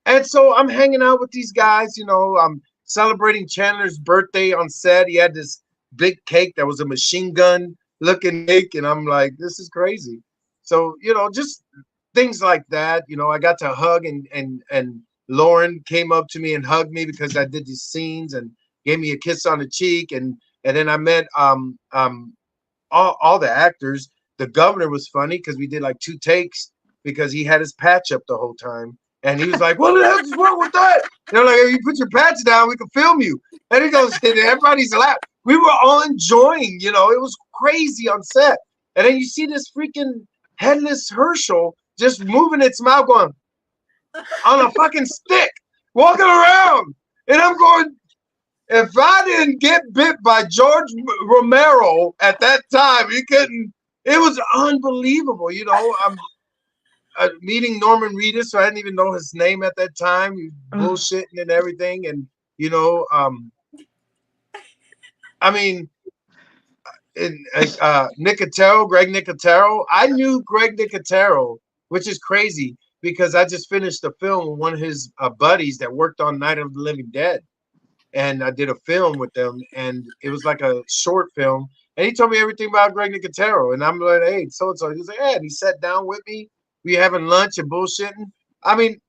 And so I'm hanging out with these guys, you know, I'm celebrating Chandler's birthday on set. He had this big cake that was a machine gun looking cake, and I'm like, this is crazy. So, you know, just things like that. You know, I got to hug, and Lauren came up to me and hugged me because I did these scenes and gave me a kiss on the cheek, and then I met all the actors. The governor was funny because we did like 2 takes because he had his patch up the whole time, and he was like, "What the hell is wrong with that?" They're like, "If you put your patch down, we can film you." And he goes, and everybody's laughing. We were all enjoying, you know, it was crazy on set. And then you see this freaking headless Herschel just moving its mouth, going on a fucking stick, walking around. And I'm going, if I didn't get bit by George Romero at that time, it was unbelievable. You know, I'm meeting Norman Reedus, so I didn't even know his name at that time. He was bullshitting and everything. And, you know, I mean, Greg Nicotero. I knew Greg Nicotero, which is crazy because I just finished a film with one of his buddies that worked on Night of the Living Dead. And I did a film with them, and it was like a short film. And he told me everything about Greg Nicotero. And I'm like, hey, so-and-so. He was like, yeah. And he sat down with me. We having lunch and bullshitting. I mean,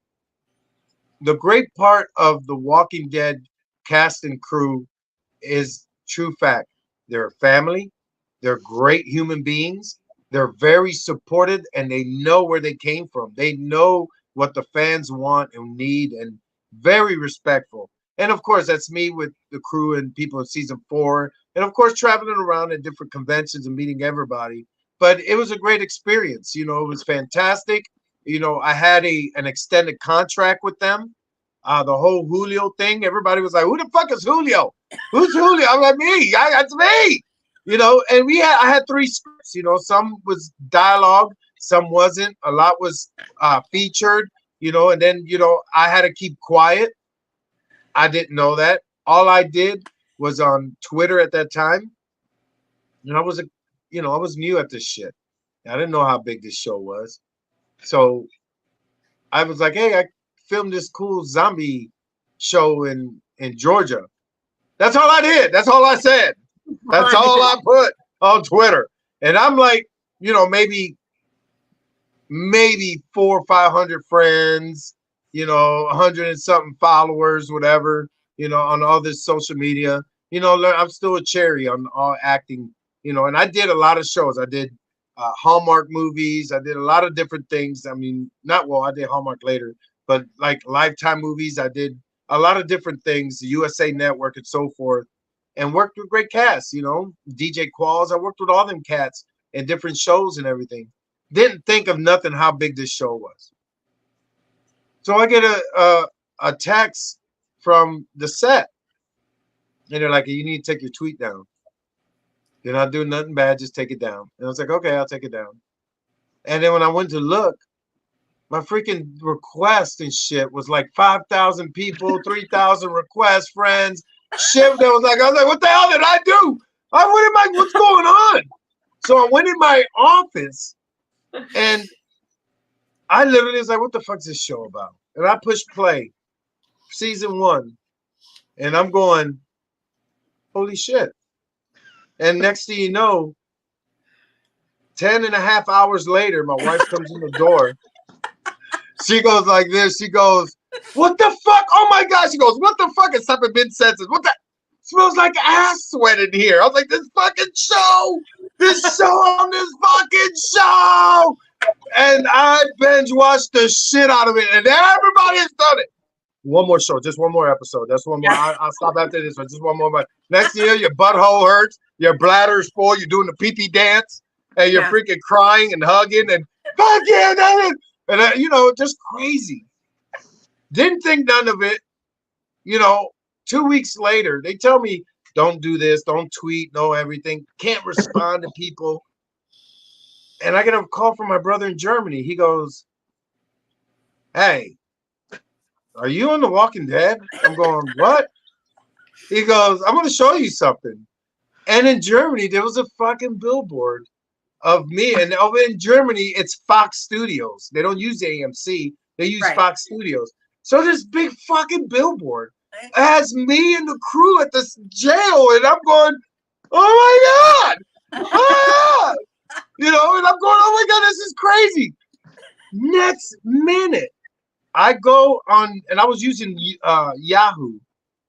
the great part of the Walking Dead cast and crew is true fact. They're a family. They're great human beings. They're very supported, and they know where they came from. They know what the fans want and need, and very respectful. And of course, that's me with the crew and people in season 4, and of course, traveling around at different conventions and meeting everybody. But it was a great experience. You know, it was fantastic. You know, I had an extended contract with them. The whole Julio thing, everybody was like, "Who the fuck is Julio? Who's Julio?" I'm like, "Me, that's me." You know, and I had 3 scripts. You know, some was dialogue, some wasn't. A lot was featured. You know, and then I had to keep quiet. I didn't know that. All I did was on Twitter at that time, and I was I was new at this shit. I didn't know how big this show was, so I was like, "Hey, I filmed this cool zombie show in Georgia." That's all I did. That's all I said. That's all I put on Twitter. And I'm like, maybe 400 or 500 friends, 100 and something followers, whatever, on all this social media. I'm still a cherry on all acting, and I did a lot of shows. I did Hallmark movies. I did a lot of different things. I mean, I did Hallmark later, but like Lifetime movies. I did a lot of different things, the USA Network and so forth, and worked with great casts, DJ Qualls. I worked with all them cats in different shows and everything. Didn't think of nothing how big this show was. So I get a text from the set, and they're like, "You need to take your tweet down. You're not doing nothing bad, just take it down." And I was like, "Okay, I'll take it down." And then when I went to look, my freaking request and shit was like 5,000 people, 3,000 requests, friends, shit. That was like, I was like, "What the hell did I do? What's going on?" So I went in my office, and I literally was like, "What the fuck's this show about?" And I pushed play, season 1, and I'm going, "Holy shit." And next thing you know, 10 and a half hours later, my wife comes in the door. She goes like this. She goes, "What the fuck? Oh my God." She goes, "What the fuck?" It's something mid-sentence. "What the? Smells like ass sweat in here." I was like, this show on this fucking show. And I binge watched the shit out of it. And everybody has done it. One more show, just one more episode. That's one more. I'll stop after this one. Just one more. Next year, your butthole hurts, your bladder's full, you're doing the pee-pee dance, and you're freaking crying and hugging and fuck yeah, and just crazy. Didn't think none of it. 2 weeks later, they tell me, "Don't do this, don't tweet, no everything, can't respond to people." And I get a call from my brother in Germany. He goes, "Hey, are you on The Walking Dead?" I'm going, "What?" He goes, "I'm going to show you something." And in Germany, there was a fucking billboard of me. And over in Germany, it's Fox Studios. They don't use AMC. They use Fox Studios. So this big fucking billboard has me and the crew at this jail. And I'm going, "Oh my God." Ah! And I'm going, "Oh my God, this is crazy." Next minute, I go on, and I was using Yahoo.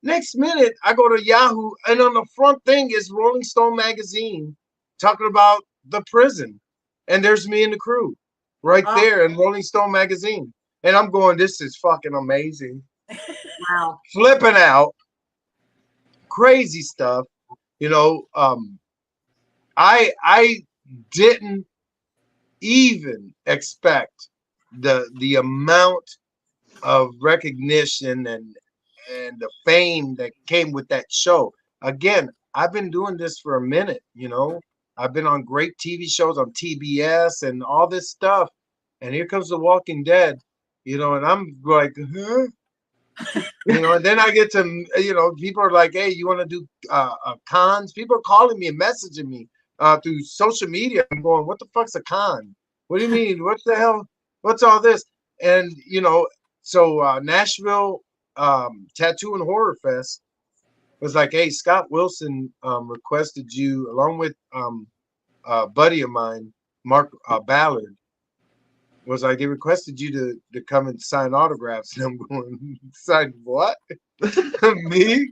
Next minute, I go to Yahoo, and on the front thing is Rolling Stone magazine talking about the prison. And there's me and the crew right there in Rolling Stone magazine. And I'm going, this is fucking amazing. Wow. Flipping out. Crazy stuff. I didn't even expect the amount of recognition and the fame that came with that show. Again, I've been doing this for a minute, I've been on great TV shows on TBS and all this stuff. And here comes The Walking Dead, and I'm like, huh? And then I get to, people are like, "Hey, you want to do cons?" People are calling me and messaging me through social media. I'm going, "What the fuck's a con? What do you mean? What the hell? What's all this?" And, so Nashville Tattoo and Horror Fest was like, "Hey, Scott Wilson requested you, along with a buddy of mine, Mark Ballard, was like, they requested you to come and sign autographs." And I'm going, "Sign what?" "Me?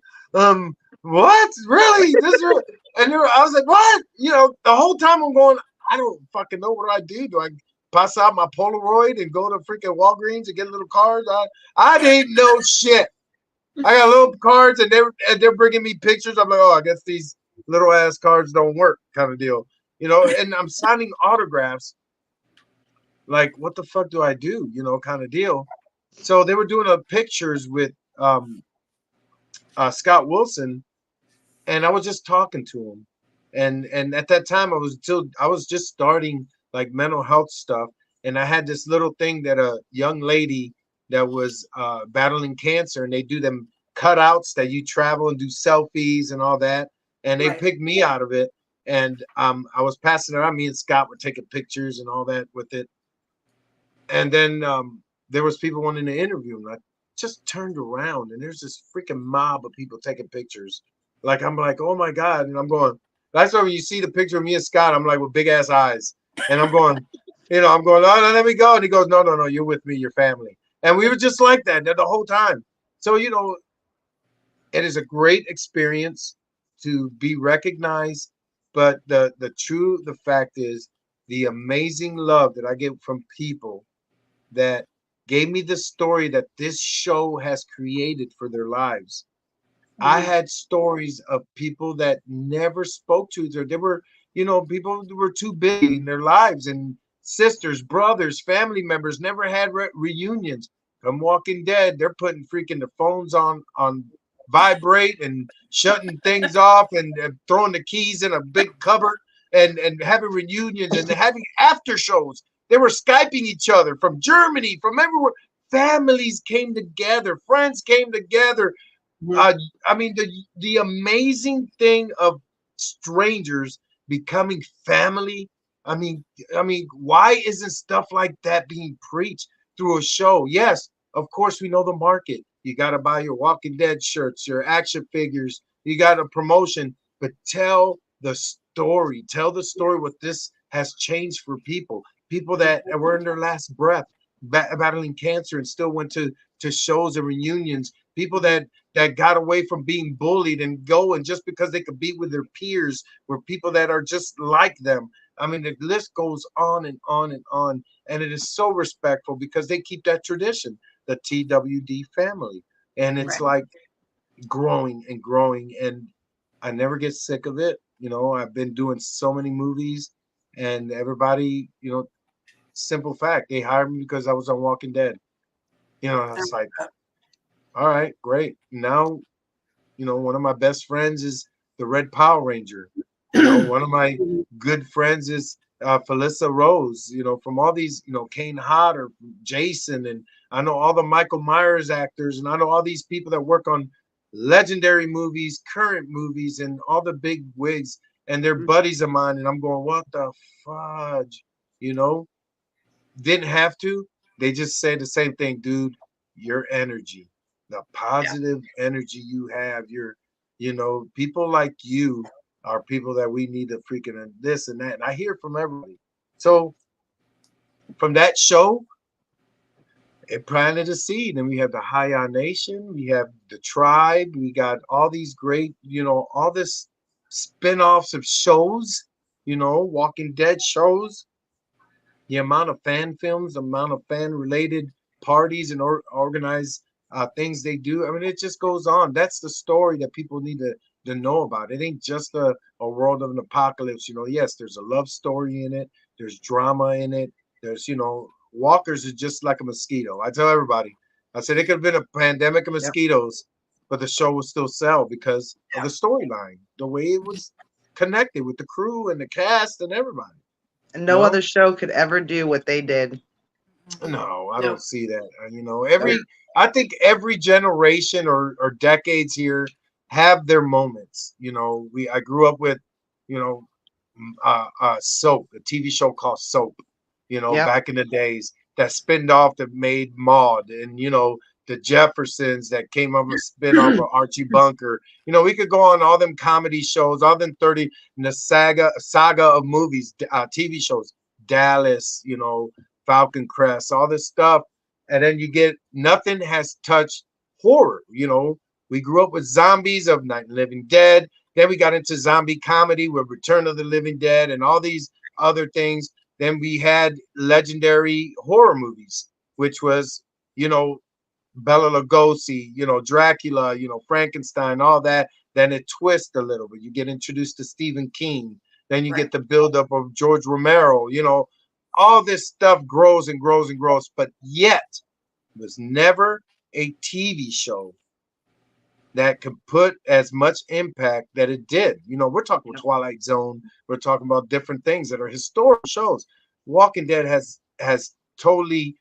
what? Really? This is real? And I was like, what? You know, the whole time I'm going, I don't fucking know what do I do. Do I pass out my Polaroid and go to freaking Walgreens and get little cards? I didn't know shit. I got little cards and they're bringing me pictures. I'm like, oh, I guess these little ass cards don't work, kind of deal. You know, and I'm signing autographs. Like, what the fuck do I do? You know, kind of deal. So they were doing pictures with Scott Wilson, and I was just talking to him. And at that time I was just starting like mental health stuff, and I had this little thing that a young lady that was battling cancer, and they do them cutouts that you travel and do selfies and all that, and they picked me out of it. And I was passing it on. Me and Scott were taking pictures and all that with it. And then there was people wanting to interview him. I just turned around and there's this freaking mob of people taking pictures. Like, I'm like, oh my God. And I'm going, that's why when you see the picture of me and Scott, I'm like with big ass eyes. And I'm going, you know, I'm going, oh, no, let me go. And he goes, no, you're with me, your family. And we were just like that the whole time. So, you know, it is a great experience to be recognized. But the fact is the amazing love that I get from people that gave me the story that this show has created for their lives. I had stories of people that never spoke to each other. They were, you know, people who were too busy in their lives, and sisters, brothers, family members never had reunions. From Walking Dead, they're putting freaking the phones on vibrate and shutting things off and throwing the keys in a big cupboard and having reunions and having after shows. They were Skyping each other from Germany, from everywhere. Families came together, friends came together. I mean, the amazing thing of strangers becoming family. I mean, why isn't stuff like that being preached through a show? Yes, of course, we know the market. You got to buy your Walking Dead shirts, your action figures. You got a promotion, but tell the story. Tell the story what this has changed for people. People that were in their last breath, battling cancer, and still went to shows and reunions. People that got away from being bullied and go, and just because they could be with their peers, were people that are just like them. I mean, the list goes on and on and on. And it is so respectful because they keep that tradition, the TWD family. And it's like growing and growing. And I never get sick of it. You know, I've been doing so many movies, and everybody, you know, simple fact, they hired me because I was on Walking Dead. You know, it's like, all right, great. Now, you know, one of my best friends is the Red Power Ranger. You know, one of my good friends is Felissa Rose, you know, from all these, you know, Kane Hodder, Jason, and I know all the Michael Myers actors, and I know all these people that work on legendary movies, current movies, and all the big wigs, and they're buddies of mine. And I'm going, what the fudge? You know, didn't have to. They just say the same thing, dude. Your energy, the positive energy you have, you know, people like you are people that we need to freaking this and that. And I hear from everybody. So from that show, it planted a seed. And we have the HIYAH Nation, we have the Tribe, we got all these great, you know, all this spin-offs of shows, you know, Walking Dead shows, the amount of fan films, the amount of fan related parties and organized things they do. I mean, it just goes on. That's the story that people need to know about. It ain't just a world of an apocalypse. You know, yes, there's a love story in it. There's drama in it. There's, you know, walkers is just like a mosquito. I tell everybody, I said it could have been a pandemic of mosquitoes, but the show would still sell because of the storyline, the way it was connected with the crew and the cast and everybody. And no other show could ever do what they did. No, I don't see that. You know, I think every generation or decades here have their moments. You know, I grew up with, you know, Soap, a TV show called Soap, you know, back in the days, that spinned off that made Maude, and, you know, the Jeffersons that came up with spin off of Archie Bunker. You know, we could go on all them comedy shows, all them 30 in the saga of movies, TV shows, Dallas, you know, Falcon Crest, all this stuff. And then you get, nothing has touched horror. You know, We grew up with zombies of Night of the Living Dead. Then we got into zombie comedy with Return of the Living Dead and all these other things. Then we had legendary horror movies, which was, you know, Bela Lugosi, you know, Dracula, you know, Frankenstein, all that. Then it twists a little bit. You get introduced to Stephen King. Then you Right. get the buildup of George Romero. You know, all this stuff grows and grows and grows, but yet was never a TV show that could put as much impact that it did. You know, we're talking about Twilight Zone. We're talking about different things that are historical shows. Walking Dead has totally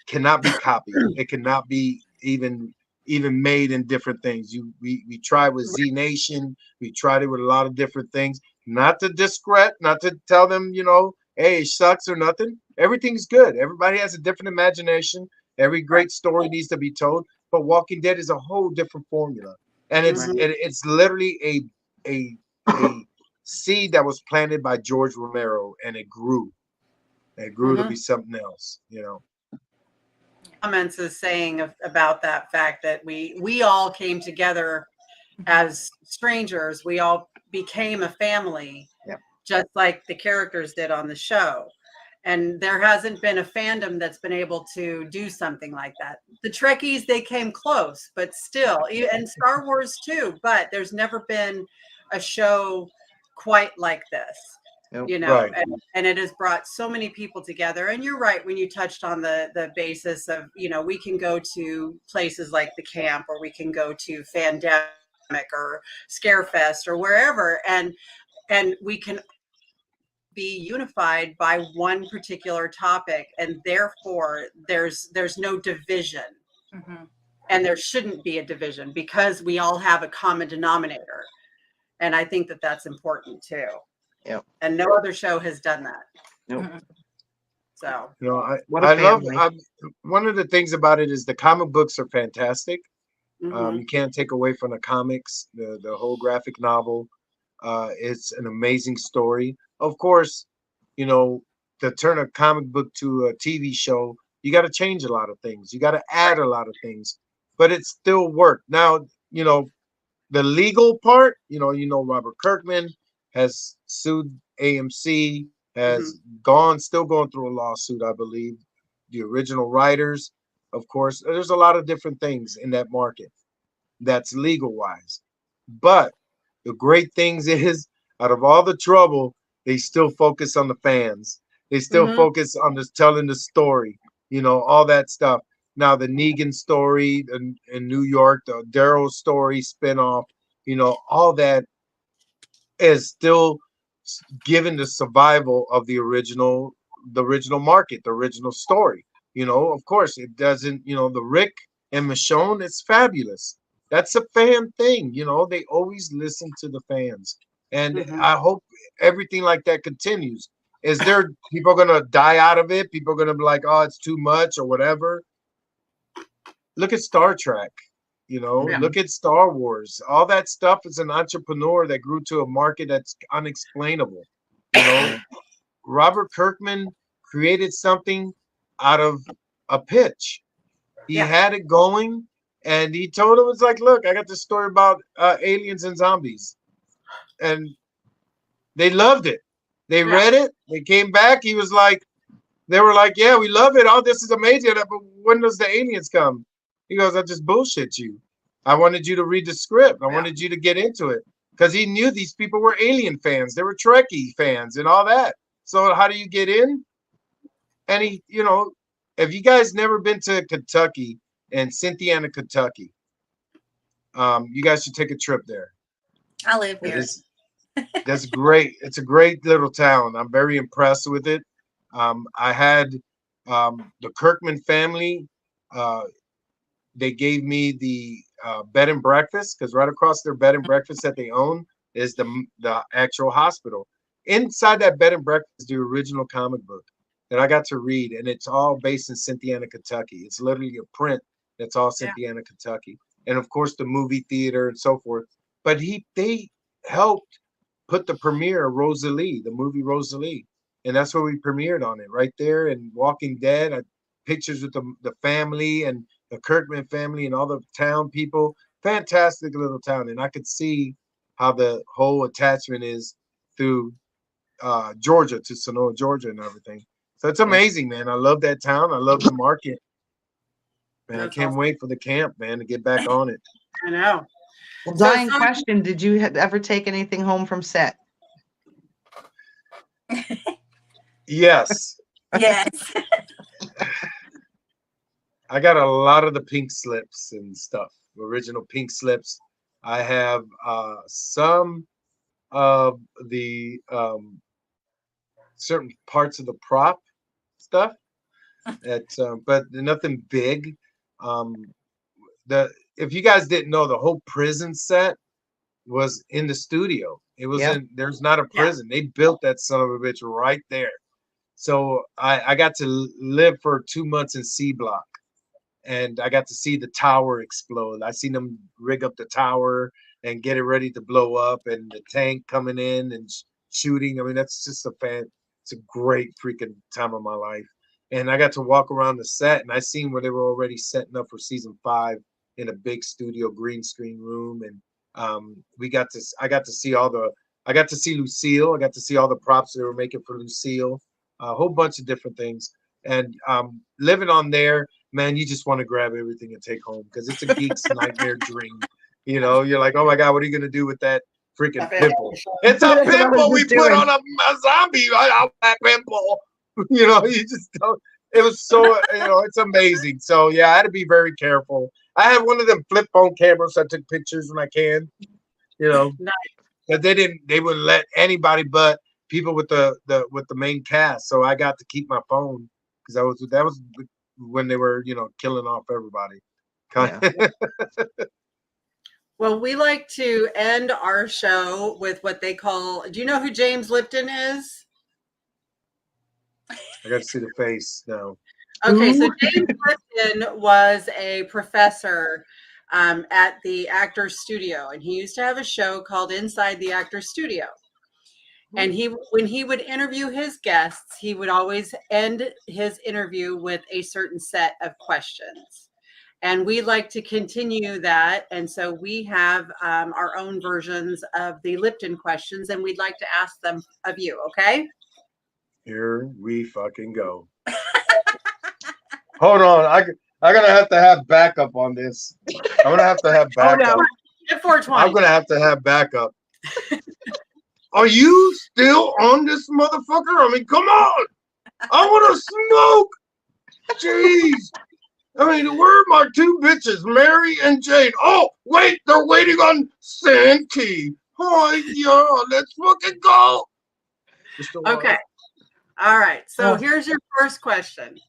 cannot be copied. It cannot be even made in different things. We tried with Z Nation. We tried it with a lot of different things. Not to discredit, not to tell them, you know, hey, it sucks or nothing. Everything's good. Everybody has a different imagination. Every great story needs to be told. But Walking Dead is a whole different formula, and it's literally a seed that was planted by George Romero, and it grew. It grew to be something else, you know. Comments is saying about that fact that we all came together as strangers. We all became a family, just like the characters did on the show. And there hasn't been a fandom that's been able to do something like that. The Trekkies, they came close, but still, and Star Wars too, but there's never been a show quite like this. You know, Right. and it has brought so many people together. And you're right when you touched on the basis of, you know, we can go to places like the camp, or we can go to Fandemic or Scarefest or wherever, and we can be unified by one particular topic, and therefore there's no division. And there shouldn't be a division because we all have a common denominator. And I think that that's important too. Yep. And no other show has done that. Nope. So, you know, What a I love family. one of the things about it is the comic books are fantastic. mhm. You can't take away from the comics, the whole graphic novel. It's an amazing story. Of course, you know, to turn a comic book to a TV show, you got to change a lot of things. You got to add a lot of things, but it still worked. Now, you know, the legal part, you know, Robert Kirkman has sued AMC, has still going through a lawsuit, I believe. The original writers, of course, there's a lot of different things in that market that's legal wise. But the great things is, out of all the trouble, they still focus on the fans. They still focus on just telling the story, you know, all that stuff. Now the Negan story in New York, the Daryl story spinoff, you know, all that is still given the survival of the original market, the original story. You know, of course, it doesn't. You know, the Rick and Michonne, it's fabulous. That's a fan thing. You know, they always listen to the fans, and I hope everything like that continues. Is there people gonna die out of it? People gonna be like, oh, it's too much or whatever. Look at Star Trek. You know, look at Star Wars. All that stuff is an entrepreneur that grew to a market that's unexplainable. You know, Robert Kirkman created something out of a pitch. He had it going, and he told him, it's like, look, I got this story about aliens and zombies. And they loved it. They read it. They came back. He was like, they were like, yeah, we love it. Oh, this is amazing. But when does the aliens come? He goes, I just bullshit you. I wanted you to read the script. I wanted you to get into it. Because he knew these people were alien fans. They were Trekkie fans and all that. So how do you get in? And he, you know, if you guys never been to Kentucky and Cynthiana, Kentucky, you guys should take a trip there. I live here. That's great. It's a great little town. I'm very impressed with it. I had the Kirkman family. They gave me the bed and breakfast, because right across their bed and breakfast that they own is the actual hospital. Inside that bed and breakfast is the original comic book that I got to read, and it's all based in Cynthiana, Kentucky. It's literally a print that's all Cynthiana, Kentucky, and of course the movie theater and so forth. But they helped put the premiere of Rosalie, the movie Rosalie, and that's where we premiered on it, right there. And Walking Dead, pictures with the family and the Kirkman family and all the town people. Fantastic little town, and I could see how the whole attachment is through Georgia to Sonora, Georgia, and everything. So it's amazing, man. I love that town. I love the market. Man, I can't wait for the camp, man, to get back on it. I know. Well, So, dying question, did you ever take anything home from set? Yes. Yes. I got a lot of the pink slips and stuff, original pink slips. I have some of the certain parts of the prop stuff, but nothing big. If you guys didn't know, the whole prison set was in the studio. It was there's not a prison. They built that son of a bitch right there. So I got to live for 2 months in C Block, and I got to see the tower explode. I seen them rig up the tower and get it ready to blow up, and the tank coming in and shooting. I mean, that's just it's a great freaking time of my life. And I got to walk around the set, and I seen where they were already setting up for season 5 in a big studio green screen room. And I got to see I got to see Lucille. I got to see all the props they were making for Lucille, a whole bunch of different things. And living on there, man, you just want to grab everything and take home, because it's a geek's nightmare dream. You know, you're like, oh my God, what are you gonna do with that freaking pimple? It's a pimple we put on a zombie. That pimple. You know, you just don't. It was so, it's amazing. So yeah, I had to be very careful. I had one of them flip phone cameras. So I took pictures when I can. But they wouldn't let anybody but people with the main cast. So I got to keep my phone, because that was when they were killing off everybody. Yeah. Well, we like to end our show with what they call. Do you know who James Lipton is? I got to see the face now. Okay, so James Lipton was a professor at the Actors Studio, and he used to have a show called Inside the Actors Studio. And when he would interview his guests, he would always end his interview with a certain set of questions. And we like to continue that. And so we have our own versions of the Lipton questions, and we'd like to ask them of you, okay? Here we fucking go. Hold on. I'm going to have backup on this. I'm going to have backup. Oh, no. At 420. I'm going to have backup. Are you still on this motherfucker? I mean, come on. I want to smoke. Jeez. I mean, where are my 2 bitches, Mary and Jane? Oh, wait, they're waiting on Santi. Oh, yeah, let's fucking go. Okay. All right. So here's your first question.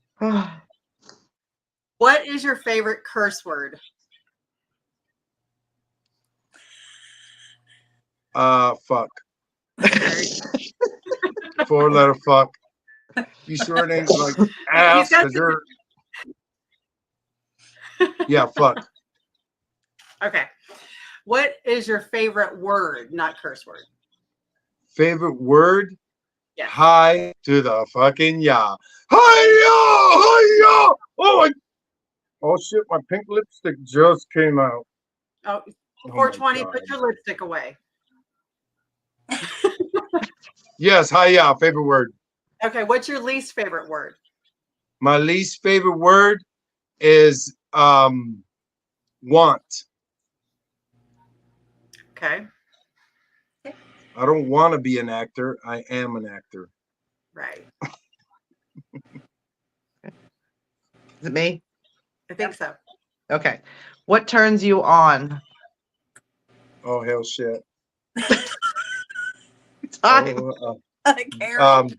What is your favorite curse word? Fuck. 4-letter fuck. You sure it ain't like ass? Yeah, fuck. Okay. What is your favorite word, not curse word? Favorite word? Yeah. Hi to the fucking ya. Hi-ya! Hi-ya! Oh shit, my pink lipstick just came out. Oh, 420, put your lipstick away. Yes, hi-ya, favorite word. Okay, what's your least favorite word? My least favorite word is want. Okay. I don't want to be an actor. I am an actor. Right. Is it me? I think so. Okay. What turns you on? Oh, hell shit. Time. Carol.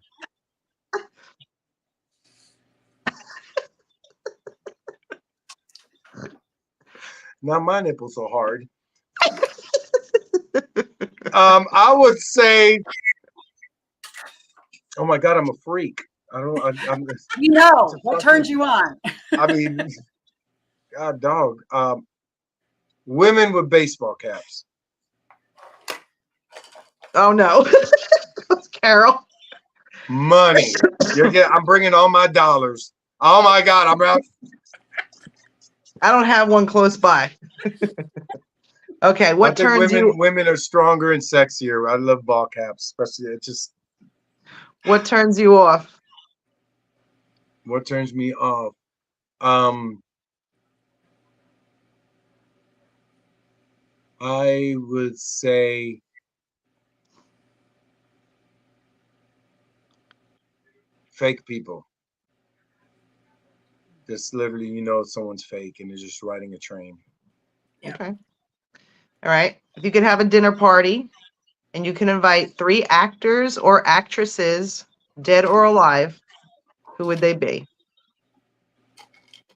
Now my nipples are hard. I would say, oh my God, I'm a freak. I'm what turns you on? I mean, God, dog. Women with baseball caps. Oh no, that's Carol. Money. I'm bringing all my dollars. Oh my God, I'm out. I don't have one close by. Okay, I what think turns you women are stronger and sexier. I love ball caps, especially what turns you off? what turns me off. Um, I would say fake people. Just literally, someone's fake and they're just riding a train. Yeah. Okay. All right. If you could have a dinner party and you can invite 3 actors or actresses, dead or alive, who would they be?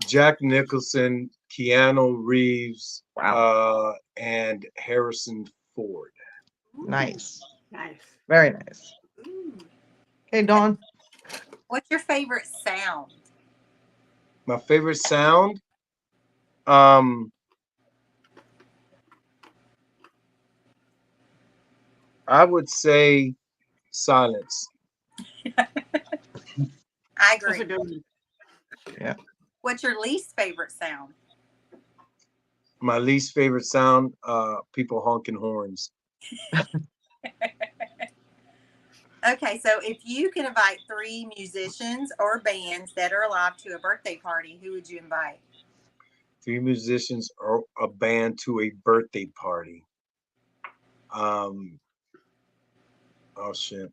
Jack Nicholson, Keanu Reeves, Wow. and Harrison Ford. Ooh. Nice. Nice. Very nice. Ooh. Okay, Dawn. What's your favorite sound? My favorite sound, I would say silence. I That's a agree. good one. Yeah. What's your least favorite sound? My least favorite sound, people honking horns. Okay, so if you can invite 3 musicians or bands that are alive to a birthday party, who would you invite? 3 musicians or a band to a birthday party. Oh shit.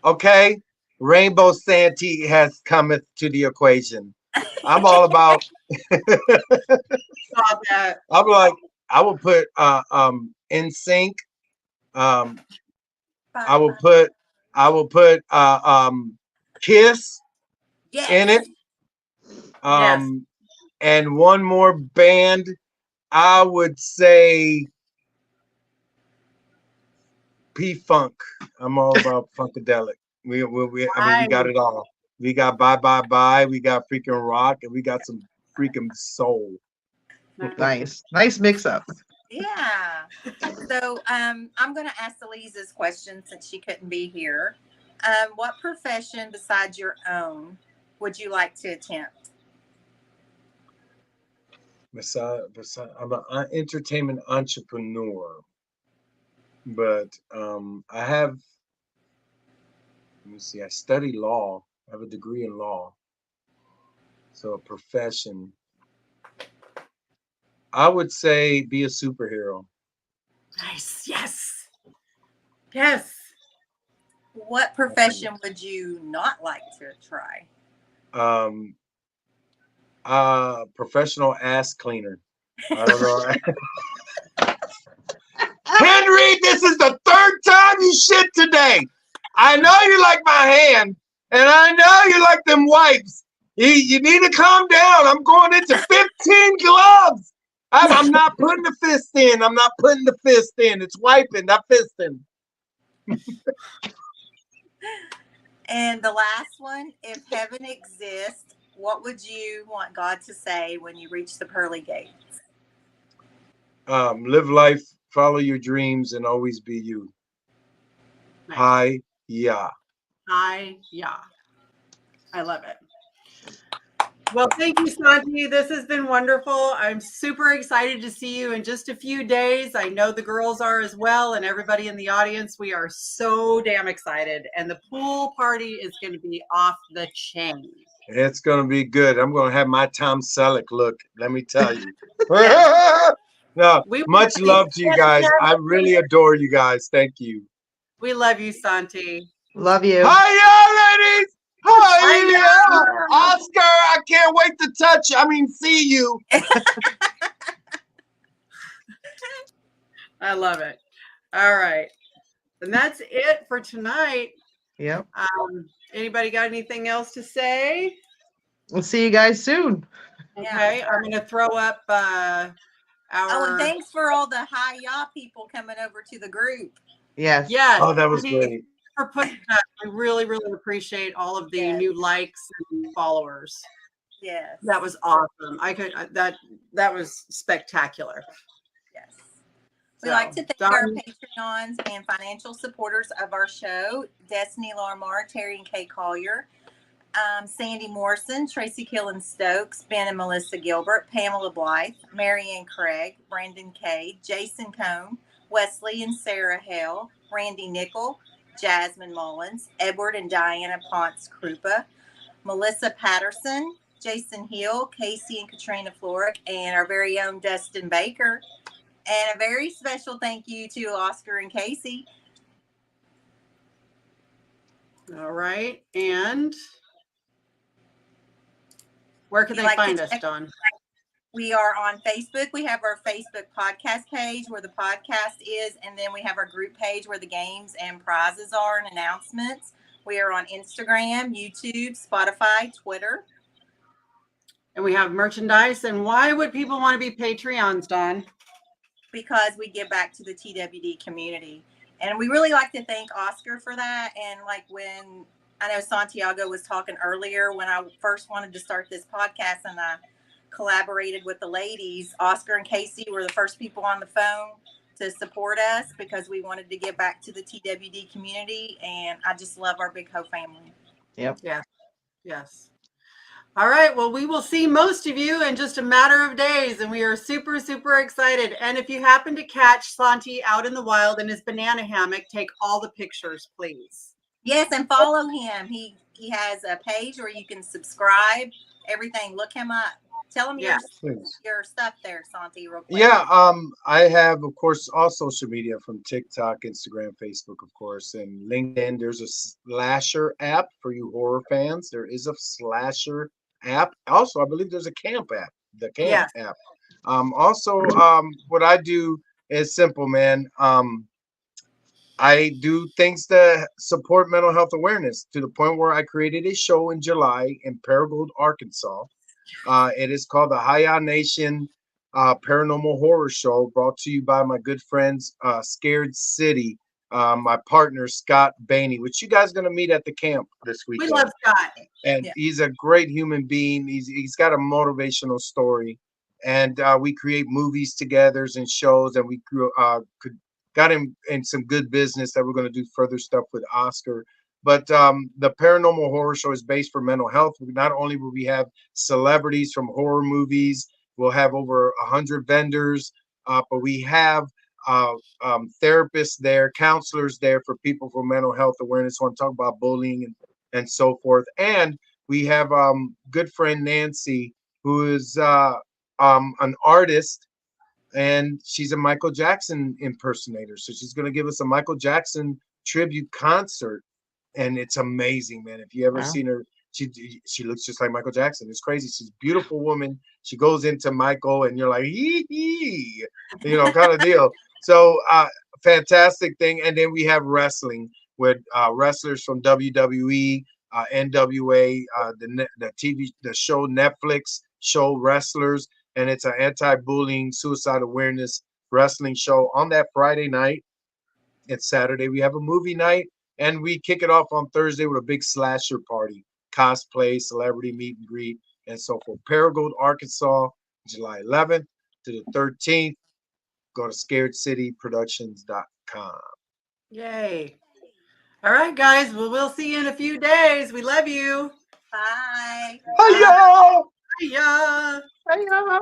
Okay, Rainbow Santee has cometh to the equation. I'm all about. Saw that. I'm like, I will put in sync. I will put Kiss Yes. in it. Yes. And one more band, I would say P Funk. I'm all about funkadelic. I mean, we got it all. We got Bye Bye Bye. We got freaking rock, and we got some freaking soul. Nice. Nice mix up. Yeah. So I'm going to ask Elise this question since she couldn't be here. What profession besides your own would you like to attempt? I'm an entertainment entrepreneur, but I have. Let me see. I study law. I have a degree in law. So a profession. I would say be a superhero. Nice. Yes. Yes. What profession would you not like to try? Um, professional ass cleaner. I don't know. Henry, this is the 3rd time you shit today. I know you like my hand, and I know you like them wipes. You need to calm down. I'm going into 15 gloves. I'm not putting the fist in. I'm not putting the fist in. It's wiping, not fisting. And the last one, if heaven exists, what would you want God to say when you reach the pearly gates? Live life, follow your dreams, and always be you. Nice. HIYAH. HIYAH. I love it. Well, thank you, Santi. This has been wonderful. I'm super excited to see you in just a few days. I know the girls are as well, and everybody in the audience. We are so damn excited. And the pool party is going to be off the chain. It's gonna be good. I'm gonna have my Tom Selleck look. Let me tell you. No, much love to you guys. I really adore you guys. Thank you. We love you, Santi. Love you. Hi, ladies. Hi, Hi-ya. Oscar. I can't wait to touch. See you. I love it. All right. And that's it for tonight. Yep. Anybody got anything else to say? We'll see you guys soon. Okay. I'm going to throw up our. Oh, and thanks for all the HIYAH people coming over to the group. Yes. Yes. Oh, that was great. For putting that. I really, really appreciate all of the new likes and followers. Yes. That was awesome. That was spectacular. Yes. We like to thank our Patreons and financial supporters of our show, Destiny Larmar, Terry and Kay Collier. Sandy Morrison, Tracy Killen Stokes, Ben and Melissa Gilbert, Pamela Blythe, Marianne Craig, Brandon Kay, Jason Cone, Wesley and Sarah Hale, Randy Nickel, Jasmine Mullins, Edward and Diana Ponce Krupa, Melissa Patterson, Jason Hill, Casey and Katrina Florick, and our very own Dustin Baker. And a very special thank you to Oscar and Casey. All right. And where can they find us, Dawn? We are on Facebook. We have our Facebook podcast page where the podcast is, and then we have our group page where the games and prizes are and announcements. We are on Instagram, YouTube, Spotify, Twitter. And we have merchandise. And why would people want to be Patreons, Dawn? Because we give back to the TWD community. And we really like to thank Oscar for that. And like when I know Santiago was talking earlier, when I first wanted to start this podcast and I collaborated with the ladies, Oscar and Casey were the first people on the phone to support us because we wanted to give back to the TWD community. And I just love our Big Ho family. Yep. Yes. Yes. All right. Well, we will see most of you in just a matter of days, and we are super, super excited. And if you happen to catch Santi out in the wild in his banana hammock, take all the pictures, please. Yes, and follow him. He has a page where you can subscribe. Everything. Look him up. Tell him your stuff there, Santi, real quick. Yeah, I have, of course, all social media from TikTok, Instagram, Facebook, of course, and LinkedIn. There's a slasher app for you horror fans. There is a slasher app. Also, I believe there's a camp app, the camp app. Also, what I do is simple, man. I do things to support mental health awareness to the point where I created a show in July in Paragould, Arkansas. It is called the HIYAH Nation Paranormal Horror Show, brought to you by my good friends, Scared City, my partner, Scott Bainey, which you guys are going to meet at the camp this weekend. We love Scott. And he's a great human being. He's got a motivational story. And we create movies together and shows, and we got him in some good business that we're going to do further stuff with Oscar. But the Paranormal Horror Show is based for mental health. Not only will we have celebrities from horror movies, we'll have over 100 vendors, but we have therapists there, counselors there for people for mental health awareness. Want to talk about bullying and so forth. And we have good friend Nancy, who is an artist, and she's a Michael Jackson impersonator. So she's going to give us a Michael Jackson tribute concert. And it's amazing, man. If you ever seen her, she looks just like Michael Jackson. It's crazy. She's a beautiful woman. She goes into Michael, and you're like, hee, kind of deal. So fantastic thing. And then we have wrestling with wrestlers from WWE, NWA, the show Netflix show Wrestlers, and it's an anti-bullying, suicide awareness wrestling show on that Friday night. It's Saturday. We have a movie night. And we kick it off on Thursday with a big slasher party, cosplay, celebrity meet and greet, and so forth. Paragould, Arkansas, July 11th to the 13th. Go to scaredcityproductions.com. Yay. All right, guys. Well, we'll see you in a few days. We love you. Bye. HIYAH! HIYAH! HIYAH!